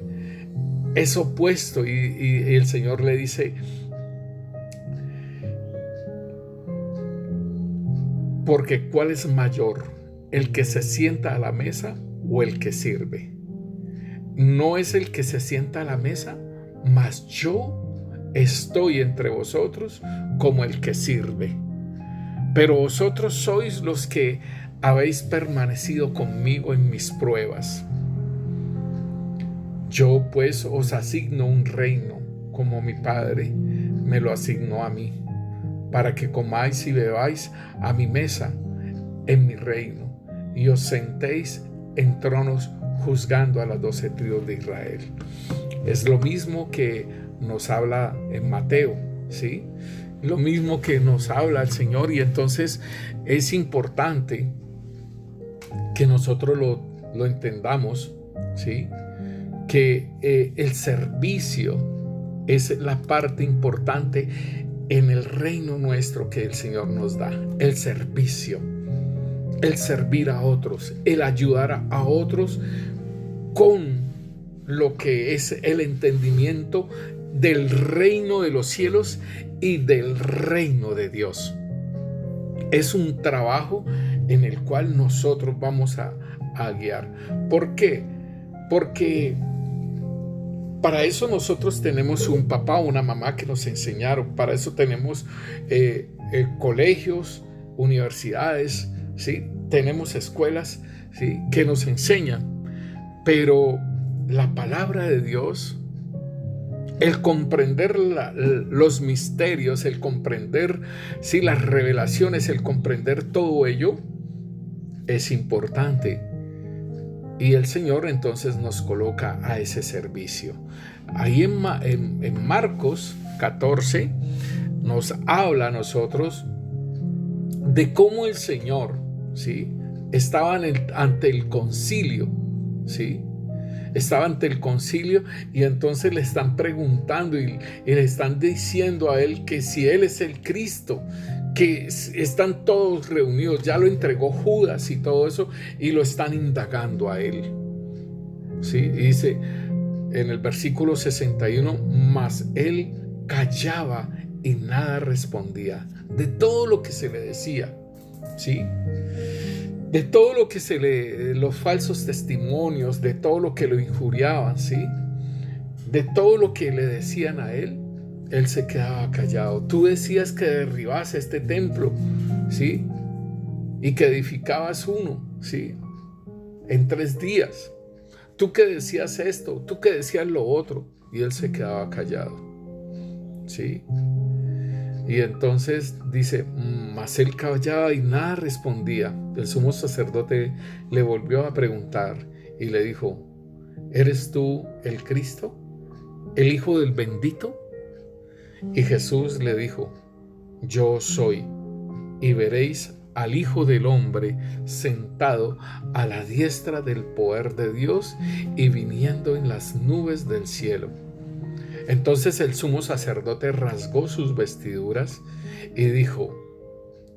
Speaker 1: Es opuesto, y el Señor le dice: porque ¿cuál es mayor? ¿El que se sienta a la mesa o el que sirve? No es el que se sienta a la mesa, mas yo estoy entre vosotros como el que sirve. Pero vosotros sois los que habéis permanecido conmigo en mis pruebas. Yo pues os asigno un reino, como mi Padre me lo asignó a mí, para que comáis y bebáis a mi mesa en mi reino, y os sentéis en tronos juzgando a las 12 tribus de Israel. Es lo mismo que nos habla en Mateo, ¿sí? Lo mismo que nos habla el Señor, y entonces es importante que nosotros lo entendamos, ¿sí? Que el servicio es la parte importante en el reino nuestro que el Señor nos da. El servicio, el servir a otros, el ayudar a otros con lo que es el entendimiento del reino de los cielos y del reino de Dios. Es un trabajo en el cual nosotros vamos a guiar. ¿Por qué? Porque para eso nosotros tenemos un papá o una mamá que nos enseñaron. Para eso tenemos colegios, universidades, ¿sí? Tenemos escuelas, ¿sí? Que nos enseñan. Pero la palabra de Dios, el comprender los misterios, el comprender, ¿sí? Las revelaciones, el comprender todo ello es importante. Y el Señor entonces nos coloca a ese servicio. Ahí en Marcos 14 nos habla a nosotros de cómo el Señor, ¿sí? Estaba ante el concilio, ¿sí? Estaba ante el concilio, y entonces le están preguntando y le están diciendo a él que si él es el Cristo, que están todos reunidos, ya lo entregó Judas y todo eso, y lo están indagando a él, ¿sí? Y dice en el versículo 61, mas él callaba y nada respondía de todo lo que se le decía, ¿sí? De todo lo que los falsos testimonios, de todo lo que lo injuriaban, ¿sí? De todo lo que le decían a él, él se quedaba callado. Tú decías que derribas este templo, ¿sí? Y que edificabas uno, ¿sí? En 3 días. Tú que decías esto, tú que decías lo otro, y él se quedaba callado, ¿sí? Y entonces dice, mas él callaba y nada respondía. El sumo sacerdote le volvió a preguntar y le dijo, ¿eres tú el Cristo, el Hijo del Bendito? Y Jesús le dijo, yo soy, y veréis al Hijo del Hombre sentado a la diestra del poder de Dios y viniendo en las nubes del cielo. Entonces el sumo sacerdote rasgó sus vestiduras y dijo: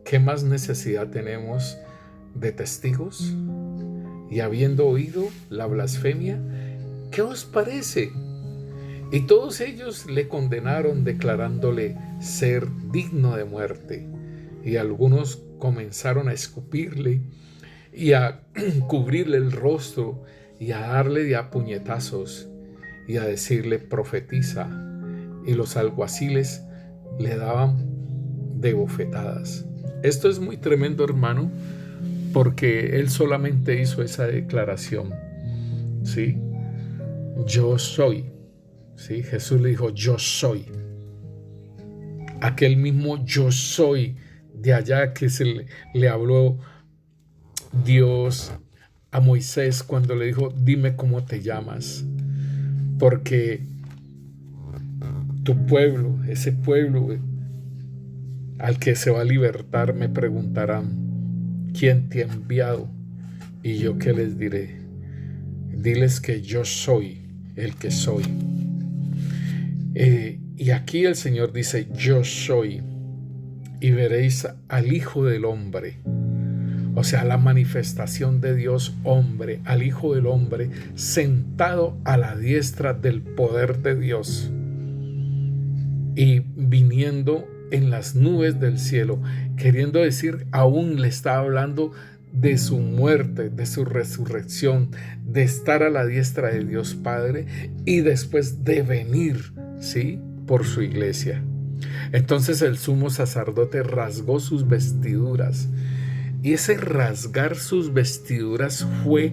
Speaker 1: ¿qué más necesidad tenemos de testigos? Y habiendo oído la blasfemia, ¿qué os parece? Y todos ellos le condenaron, declarándole ser digno de muerte. Y algunos comenzaron a escupirle y a cubrirle el rostro y a darle de a puñetazos y a decirle: profetiza. Y los alguaciles le daban de bofetadas. Esto es muy tremendo, hermano, porque él solamente hizo esa declaración, ¿sí? Yo soy, ¿sí? Jesús le dijo: yo soy. Aquel mismo yo soy de allá que le habló Dios a Moisés cuando le dijo: dime cómo te llamas, porque tu pueblo, ese pueblo al que se va a libertar, me preguntarán: ¿quién te ha enviado? Y yo, ¿qué les diré? Diles que yo soy el que soy. Y aquí el Señor dice: yo soy, y veréis al Hijo del Hombre. O sea, la manifestación de Dios hombre, al Hijo del Hombre, sentado a la diestra del poder de Dios y viniendo en las nubes del cielo. Queriendo decir, aún le está hablando de su muerte, de su resurrección, de estar a la diestra de Dios Padre y después de venir, ¿sí?, por su iglesia. Entonces el sumo sacerdote rasgó sus vestiduras. Y ese rasgar sus vestiduras fue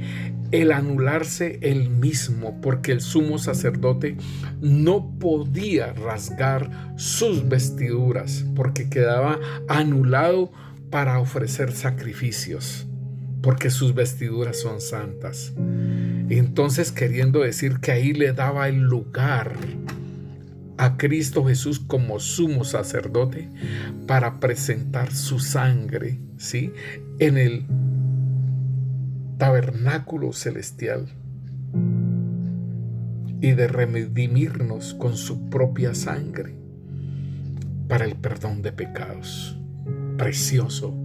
Speaker 1: el anularse él mismo, porque el sumo sacerdote no podía rasgar sus vestiduras, porque quedaba anulado para ofrecer sacrificios, porque sus vestiduras son santas. Y entonces, queriendo decir que ahí le daba el lugar a Cristo Jesús como sumo sacerdote para presentar su sangre, ¿sí?, en el tabernáculo celestial y de redimirnos con su propia sangre para el perdón de pecados. Precioso,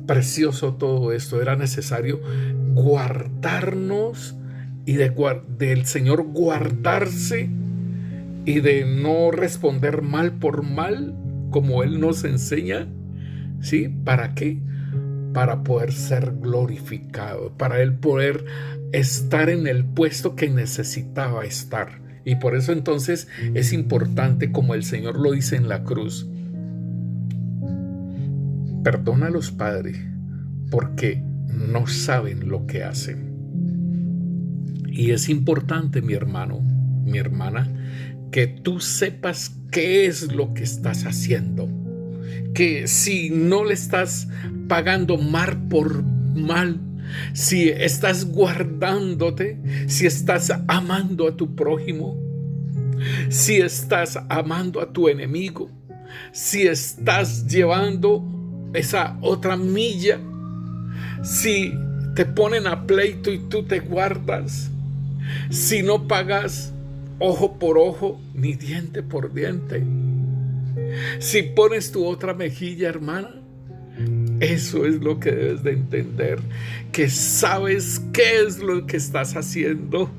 Speaker 1: precioso todo esto. Era necesario guardarnos y del Señor guardarse y de no responder mal por mal, como Él nos enseña, ¿sí? ¿Para qué? Para poder ser glorificado, para Él poder estar en el puesto que necesitaba estar. Y por eso entonces es importante, como el Señor lo dice en la cruz: perdónalos, Padre, porque no saben lo que hacen. Y es importante, mi hermano, mi hermana, que tú sepas qué es lo que estás haciendo. Que si no le estás pagando mal por mal, si estás guardándote, si estás amando a tu prójimo, si estás amando a tu enemigo, si estás llevando esa otra milla, si te ponen a pleito y tú te guardas, si no pagas ojo por ojo ni diente por diente, si pones tu otra mejilla, hermana, eso es lo que debes de entender, que sabes qué es lo que estás haciendo.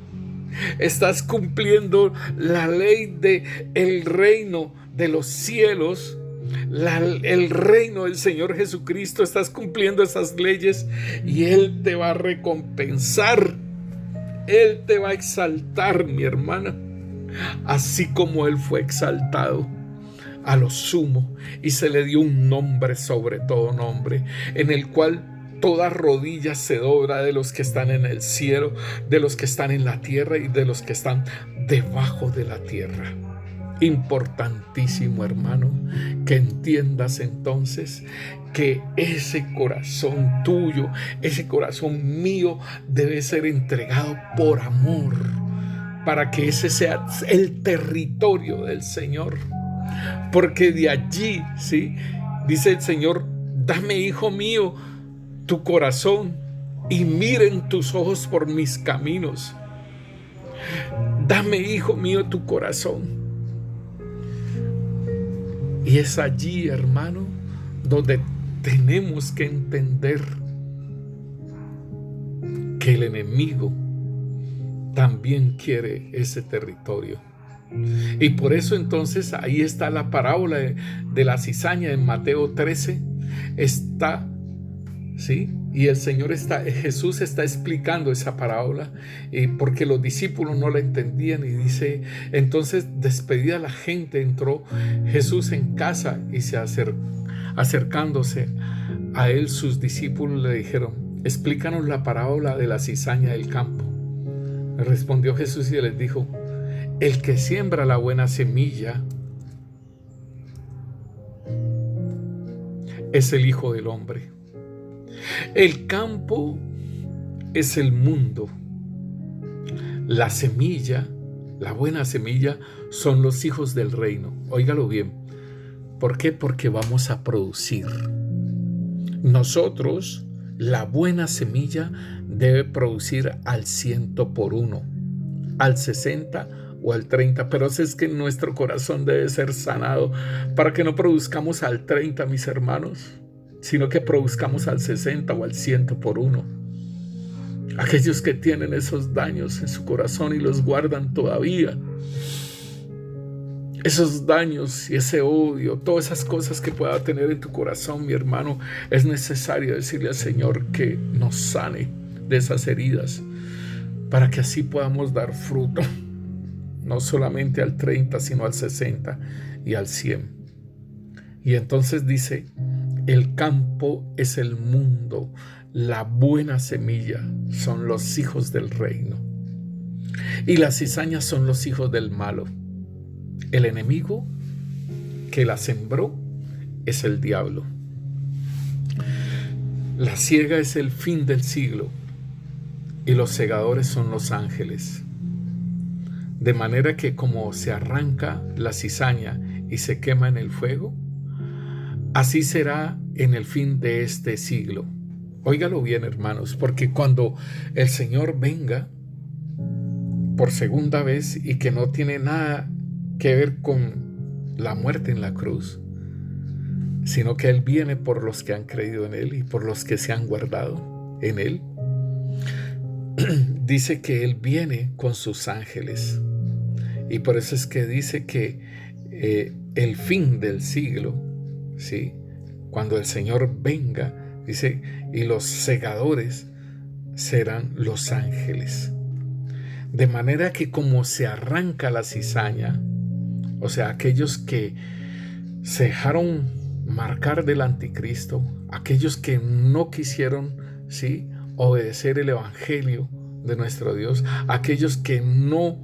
Speaker 1: Estás cumpliendo la ley del reino de los cielos, el reino del Señor Jesucristo. Estás cumpliendo esas leyes y Él te va a recompensar. Él te va a exaltar, mi hermana, así como Él fue exaltado a lo sumo y se le dio un nombre sobre todo nombre, en el cual toda rodilla se dobla, de los que están en el cielo, de los que están en la tierra y de los que están debajo de la tierra. Importantísimo, hermano, que entiendas entonces que ese corazón tuyo, ese corazón mío, debe ser entregado por amor, para que ese sea el territorio del Señor. Porque de allí, ¿sí?, dice el Señor: dame, hijo mío, tu corazón y miren tus ojos por mis caminos. Dame, hijo mío, tu corazón. Y es allí, hermano, donde tenemos que entender que el enemigo también quiere ese territorio. Y por eso entonces ahí está la parábola de la cizaña en Mateo 13. Está, ¿sí? Y Jesús está explicando esa parábola porque los discípulos no la entendían, y dice, entonces despedida la gente, entró Jesús en casa y acercándose a él, sus discípulos le dijeron, explícanos la parábola de la cizaña del campo. Respondió Jesús y les dijo, el que siembra la buena semilla es el Hijo del Hombre. El campo es el mundo. La semilla, la buena semilla, son los hijos del reino. Óigalo bien. ¿Por qué? Porque vamos a producir. Nosotros, la buena semilla debe producir al 100%, al 60 o al 30, pero es que nuestro corazón debe ser sanado para que no produzcamos al 30, mis hermanos, sino que produzcamos al 60 o al 100%. Aquellos que tienen esos daños en su corazón y los guardan todavía, esos daños y ese odio, todas esas cosas que pueda tener en tu corazón, mi hermano, es necesario decirle al Señor que nos sane de esas heridas, para que así podamos dar fruto, no solamente al 30, sino al 60 y al 100. Y entonces dice, el campo es el mundo, la buena semilla son los hijos del reino, y las cizañas son los hijos del malo. El enemigo que la sembró es el diablo. La siega es el fin del siglo, y los segadores son los ángeles. De manera que como se arranca la cizaña y se quema en el fuego, así será en el fin de este siglo. Óigalo bien, hermanos, porque cuando el Señor venga por segunda vez, y que no tiene nada que ver con la muerte en la cruz, sino que Él viene por los que han creído en Él y por los que se han guardado en Él, dice que Él viene con sus ángeles. Y por eso es que dice que el fin del siglo, ¿sí?, cuando el Señor venga, dice, y los segadores serán los ángeles. De manera que como se arranca la cizaña, o sea, aquellos que se dejaron marcar del anticristo, aquellos que no quisieron, ¿sí?, obedecer el evangelio de nuestro Dios, aquellos que no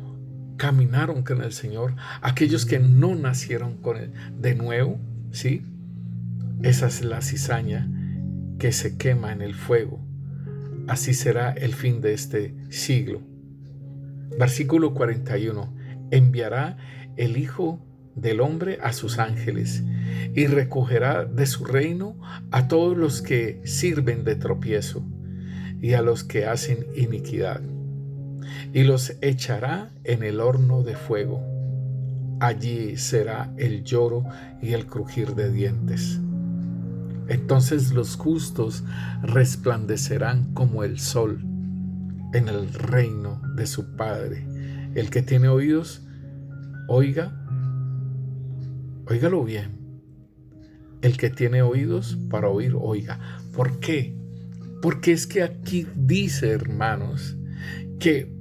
Speaker 1: caminaron con el Señor, aquellos que no nacieron con él de nuevo, ¿sí?, esa es la cizaña que se quema en el fuego. Así será el fin de este siglo. Versículo 41. Enviará el Hijo del Hombre a sus ángeles y recogerá de su reino a todos los que sirven de tropiezo y a los que hacen iniquidad, y los echará en el horno de fuego. Allí será el lloro y el crujir de dientes. Entonces los justos resplandecerán como el sol en el reino de su Padre. El que tiene oídos, óigalo bien. El que tiene oídos para oír, oiga. ¿Por qué? Porque es que aquí dice, hermanos, que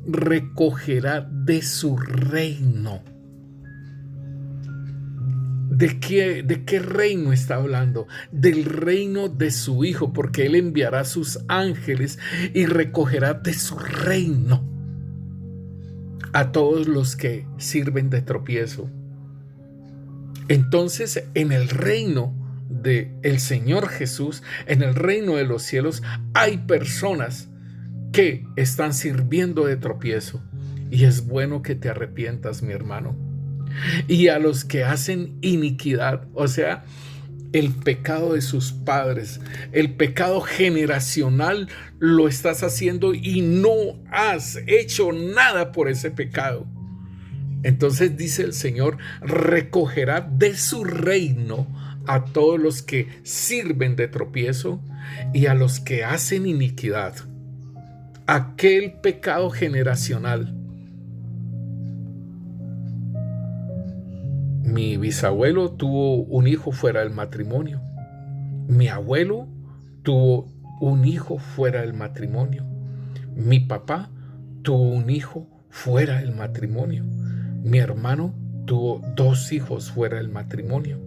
Speaker 1: recogerá de su reino. ¿De qué reino está hablando? Del reino de su Hijo, porque Él enviará a sus ángeles y recogerá de su reino a todos los que sirven de tropiezo. Entonces, en el reino del Señor Jesús, en el reino de los cielos, hay personas que están sirviendo de tropiezo. Y es bueno que te arrepientas, mi hermano. Y a los que hacen iniquidad, o sea, el pecado de sus padres, el pecado generacional, lo estás haciendo y no has hecho nada por ese pecado. Entonces dice el Señor, recogerá de su reino a todos los que sirven de tropiezo y a los que hacen iniquidad. Aquel pecado generacional. Mi bisabuelo tuvo un hijo fuera del matrimonio. Mi abuelo tuvo un hijo fuera del matrimonio. Mi papá tuvo un hijo fuera del matrimonio. Mi hermano tuvo 2 hijos fuera del matrimonio.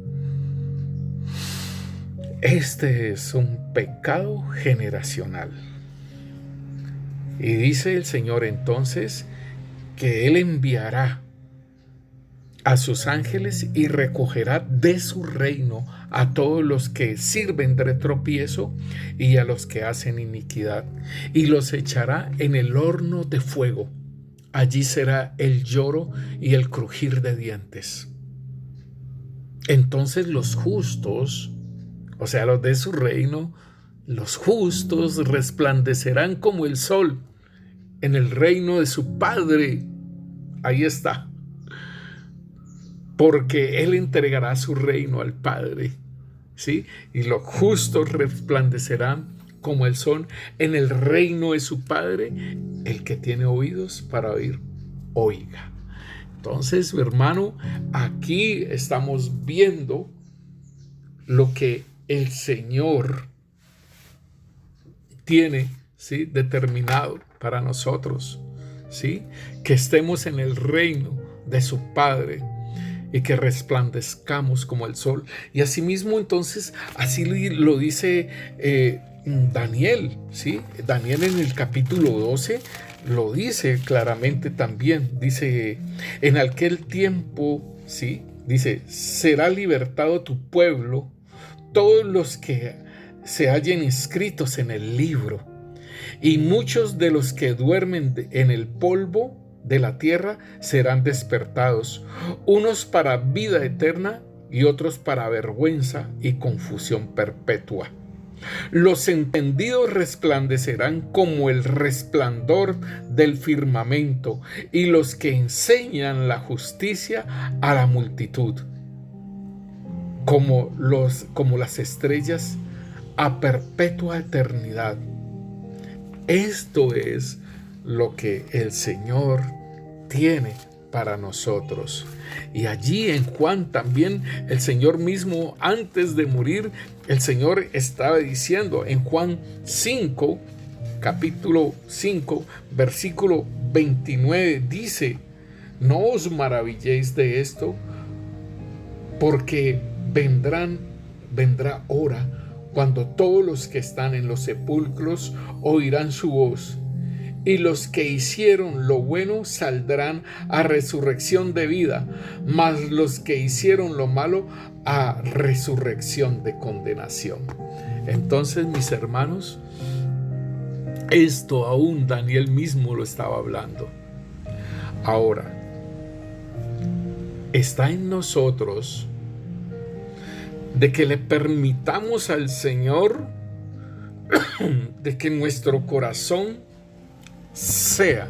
Speaker 1: Este es un pecado generacional. Y dice el Señor entonces que Él enviará a sus ángeles y recogerá de su reino a todos los que sirven de tropiezo y a los que hacen iniquidad, y los echará en el horno de fuego. Allí será el lloro y el crujir de dientes. Entonces los justos, o sea, los de su reino, los justos resplandecerán como el sol en el reino de su Padre. Ahí está. Porque Él entregará su reino al Padre, ¿sí? Y los justos resplandecerán como el sol en el reino de su Padre. El que tiene oídos para oír, oiga. Entonces, mi hermano, aquí estamos viendo lo que el Señor tiene, ¿sí?, determinado para nosotros, ¿sí? Que estemos en el reino de su Padre y que resplandezcamos como el sol. Y asimismo, entonces, así lo dice Daniel, ¿sí? Daniel en el capítulo 12 lo dice claramente también. Dice, en aquel tiempo, ¿sí?, dice, será libertado tu pueblo, todos los que se hallen inscritos en el libro, y muchos de los que duermen en el polvo de la tierra serán despertados, unos para vida eterna y otros para vergüenza y confusión perpetua. Los entendidos resplandecerán como el resplandor del firmamento, y los que enseñan la justicia a la multitud, como las estrellas a perpetua eternidad. Esto es lo que el Señor tiene para nosotros. Y allí en Juan también el Señor mismo, antes de morir, el Señor estaba diciendo en Juan 5, capítulo 5, versículo 29, dice, no os maravilléis de esto, porque vendrá hora cuando todos los que están en los sepulcros oirán su voz, y los que hicieron lo bueno saldrán a resurrección de vida, mas los que hicieron lo malo a resurrección de condenación. Entonces, mis hermanos, esto aún Daniel mismo lo estaba hablando. Ahora, está en nosotros de que le permitamos al Señor de que nuestro corazón sea,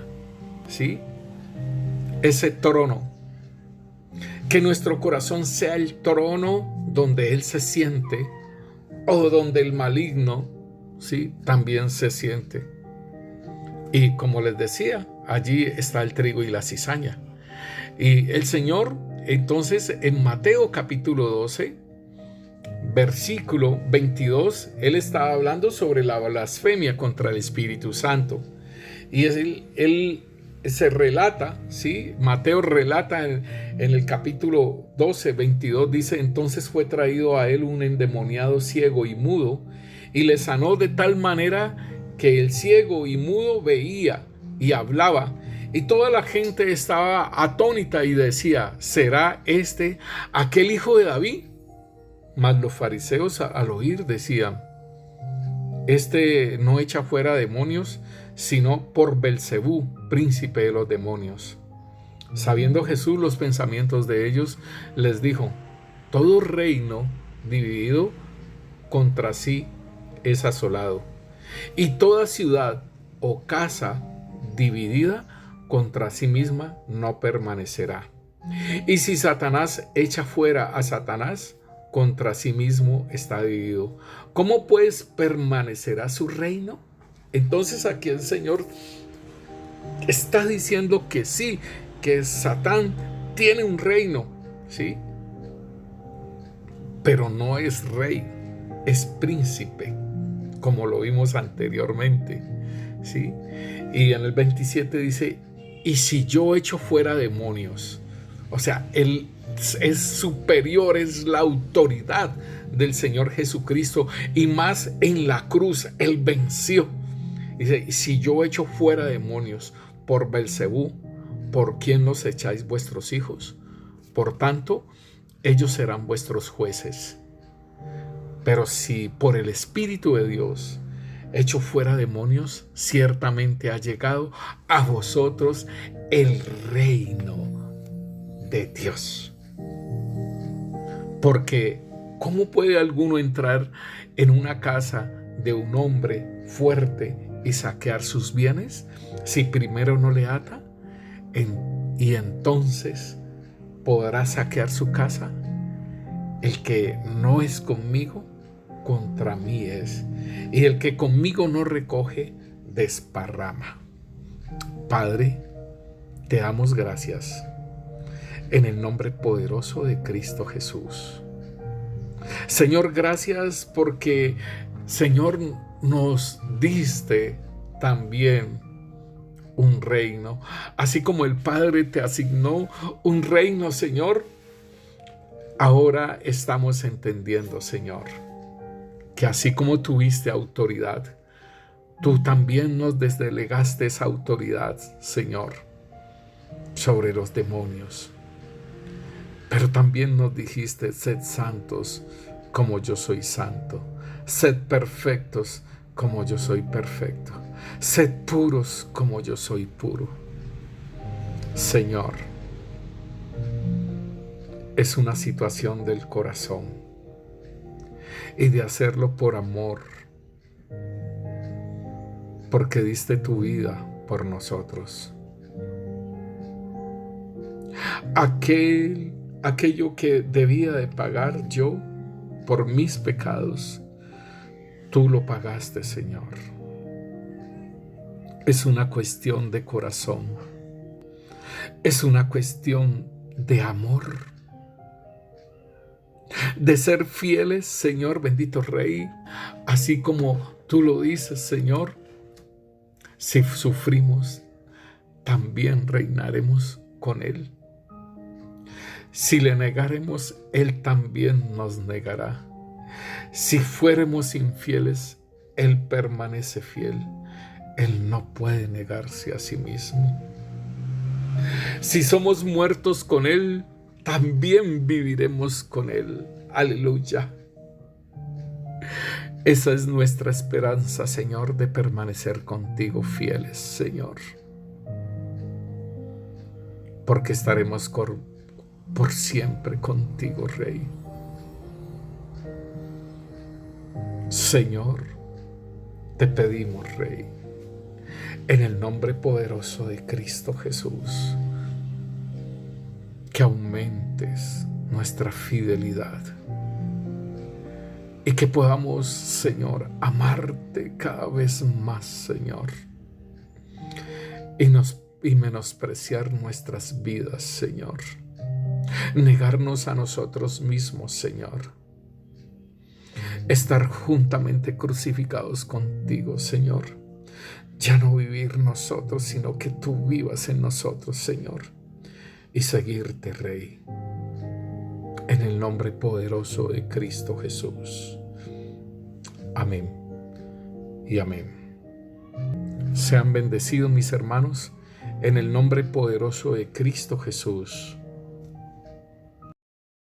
Speaker 1: ¿sí?, ese trono, que nuestro corazón sea el trono donde Él se siente, o donde el maligno, ¿sí?, también se siente. Y como les decía, allí está el trigo y la cizaña. Y el Señor, entonces, en Mateo capítulo 12, versículo 22, Él estaba hablando sobre la blasfemia contra el Espíritu Santo. Y él se relata, ¿sí? Mateo relata en el capítulo 12, 22, dice, entonces fue traído a él un endemoniado ciego y mudo, y le sanó de tal manera que el ciego y mudo veía y hablaba, y toda la gente estaba atónita y decía, ¿será este aquel hijo de David? Mas los fariseos al oír decían, este no echa fuera demonios, sino por Belcebú, príncipe de los demonios. Sabiendo Jesús los pensamientos de ellos, les dijo, todo reino dividido contra sí es asolado, y toda ciudad o casa dividida contra sí misma no permanecerá. Y si Satanás echa fuera a Satanás, contra sí mismo está dividido. ¿Cómo pues permanecerá su reino? Entonces aquí el Señor está diciendo que sí, que Satán tiene un reino, ¿sí? Pero no es rey, es príncipe, como lo vimos anteriormente, ¿sí? Y en el 27 dice, y si yo echo fuera demonios, o sea, él es superior, es la autoridad del Señor Jesucristo, y más en la cruz, él venció. Dice, y si yo echo fuera demonios por Belcebú, ¿por quién los echáis vuestros hijos? Por tanto, ellos serán vuestros jueces. Pero si por el Espíritu de Dios echo fuera demonios, ciertamente ha llegado a vosotros el reino de Dios. Porque ¿cómo puede alguno entrar en una casa de un hombre fuerte y saquear sus bienes si primero no le ata? Y entonces podrá saquear su casa. El que no es conmigo, contra mí es. Y el que conmigo no recoge, desparrama. Padre, te damos gracias en el nombre poderoso de Cristo Jesús. Señor, gracias porque, Señor, nos diste también un reino. Así como el Padre te asignó un reino, Señor, ahora estamos entendiendo, Señor, que así como tuviste autoridad, tú también nos delegaste esa autoridad, Señor, sobre los demonios. Pero también nos dijiste, sed santos como yo soy santo. Sed perfectos como yo soy perfecto. Sed puros como yo soy puro. Señor, es una situación del corazón y de hacerlo por amor, porque diste tu vida por nosotros. Aquello que debía de pagar yo por mis pecados, tú lo pagaste, Señor. Es una cuestión de corazón. Es una cuestión de amor. De ser fieles, Señor, bendito Rey, así como tú lo dices, Señor. Si sufrimos, también reinaremos con Él. Si le negaremos, Él también nos negará. Si fuéramos infieles, Él permanece fiel. Él no puede negarse a sí mismo. Si somos muertos con Él, también viviremos con Él. Aleluya. Esa es nuestra esperanza, Señor, de permanecer contigo fieles, Señor. Porque estaremos por siempre contigo, Rey. Señor, te pedimos, Rey, en el nombre poderoso de Cristo Jesús, que aumentes nuestra fidelidad y que podamos, Señor, amarte cada vez más, Señor, y menospreciar nuestras vidas, Señor. Negarnos a nosotros mismos, Señor. Estar juntamente crucificados contigo, Señor. Ya no vivir nosotros, sino que tú vivas en nosotros, Señor. Y seguirte, Rey. En el nombre poderoso de Cristo Jesús. Amén y amén. Sean bendecidos, mis hermanos, en el nombre poderoso de Cristo Jesús.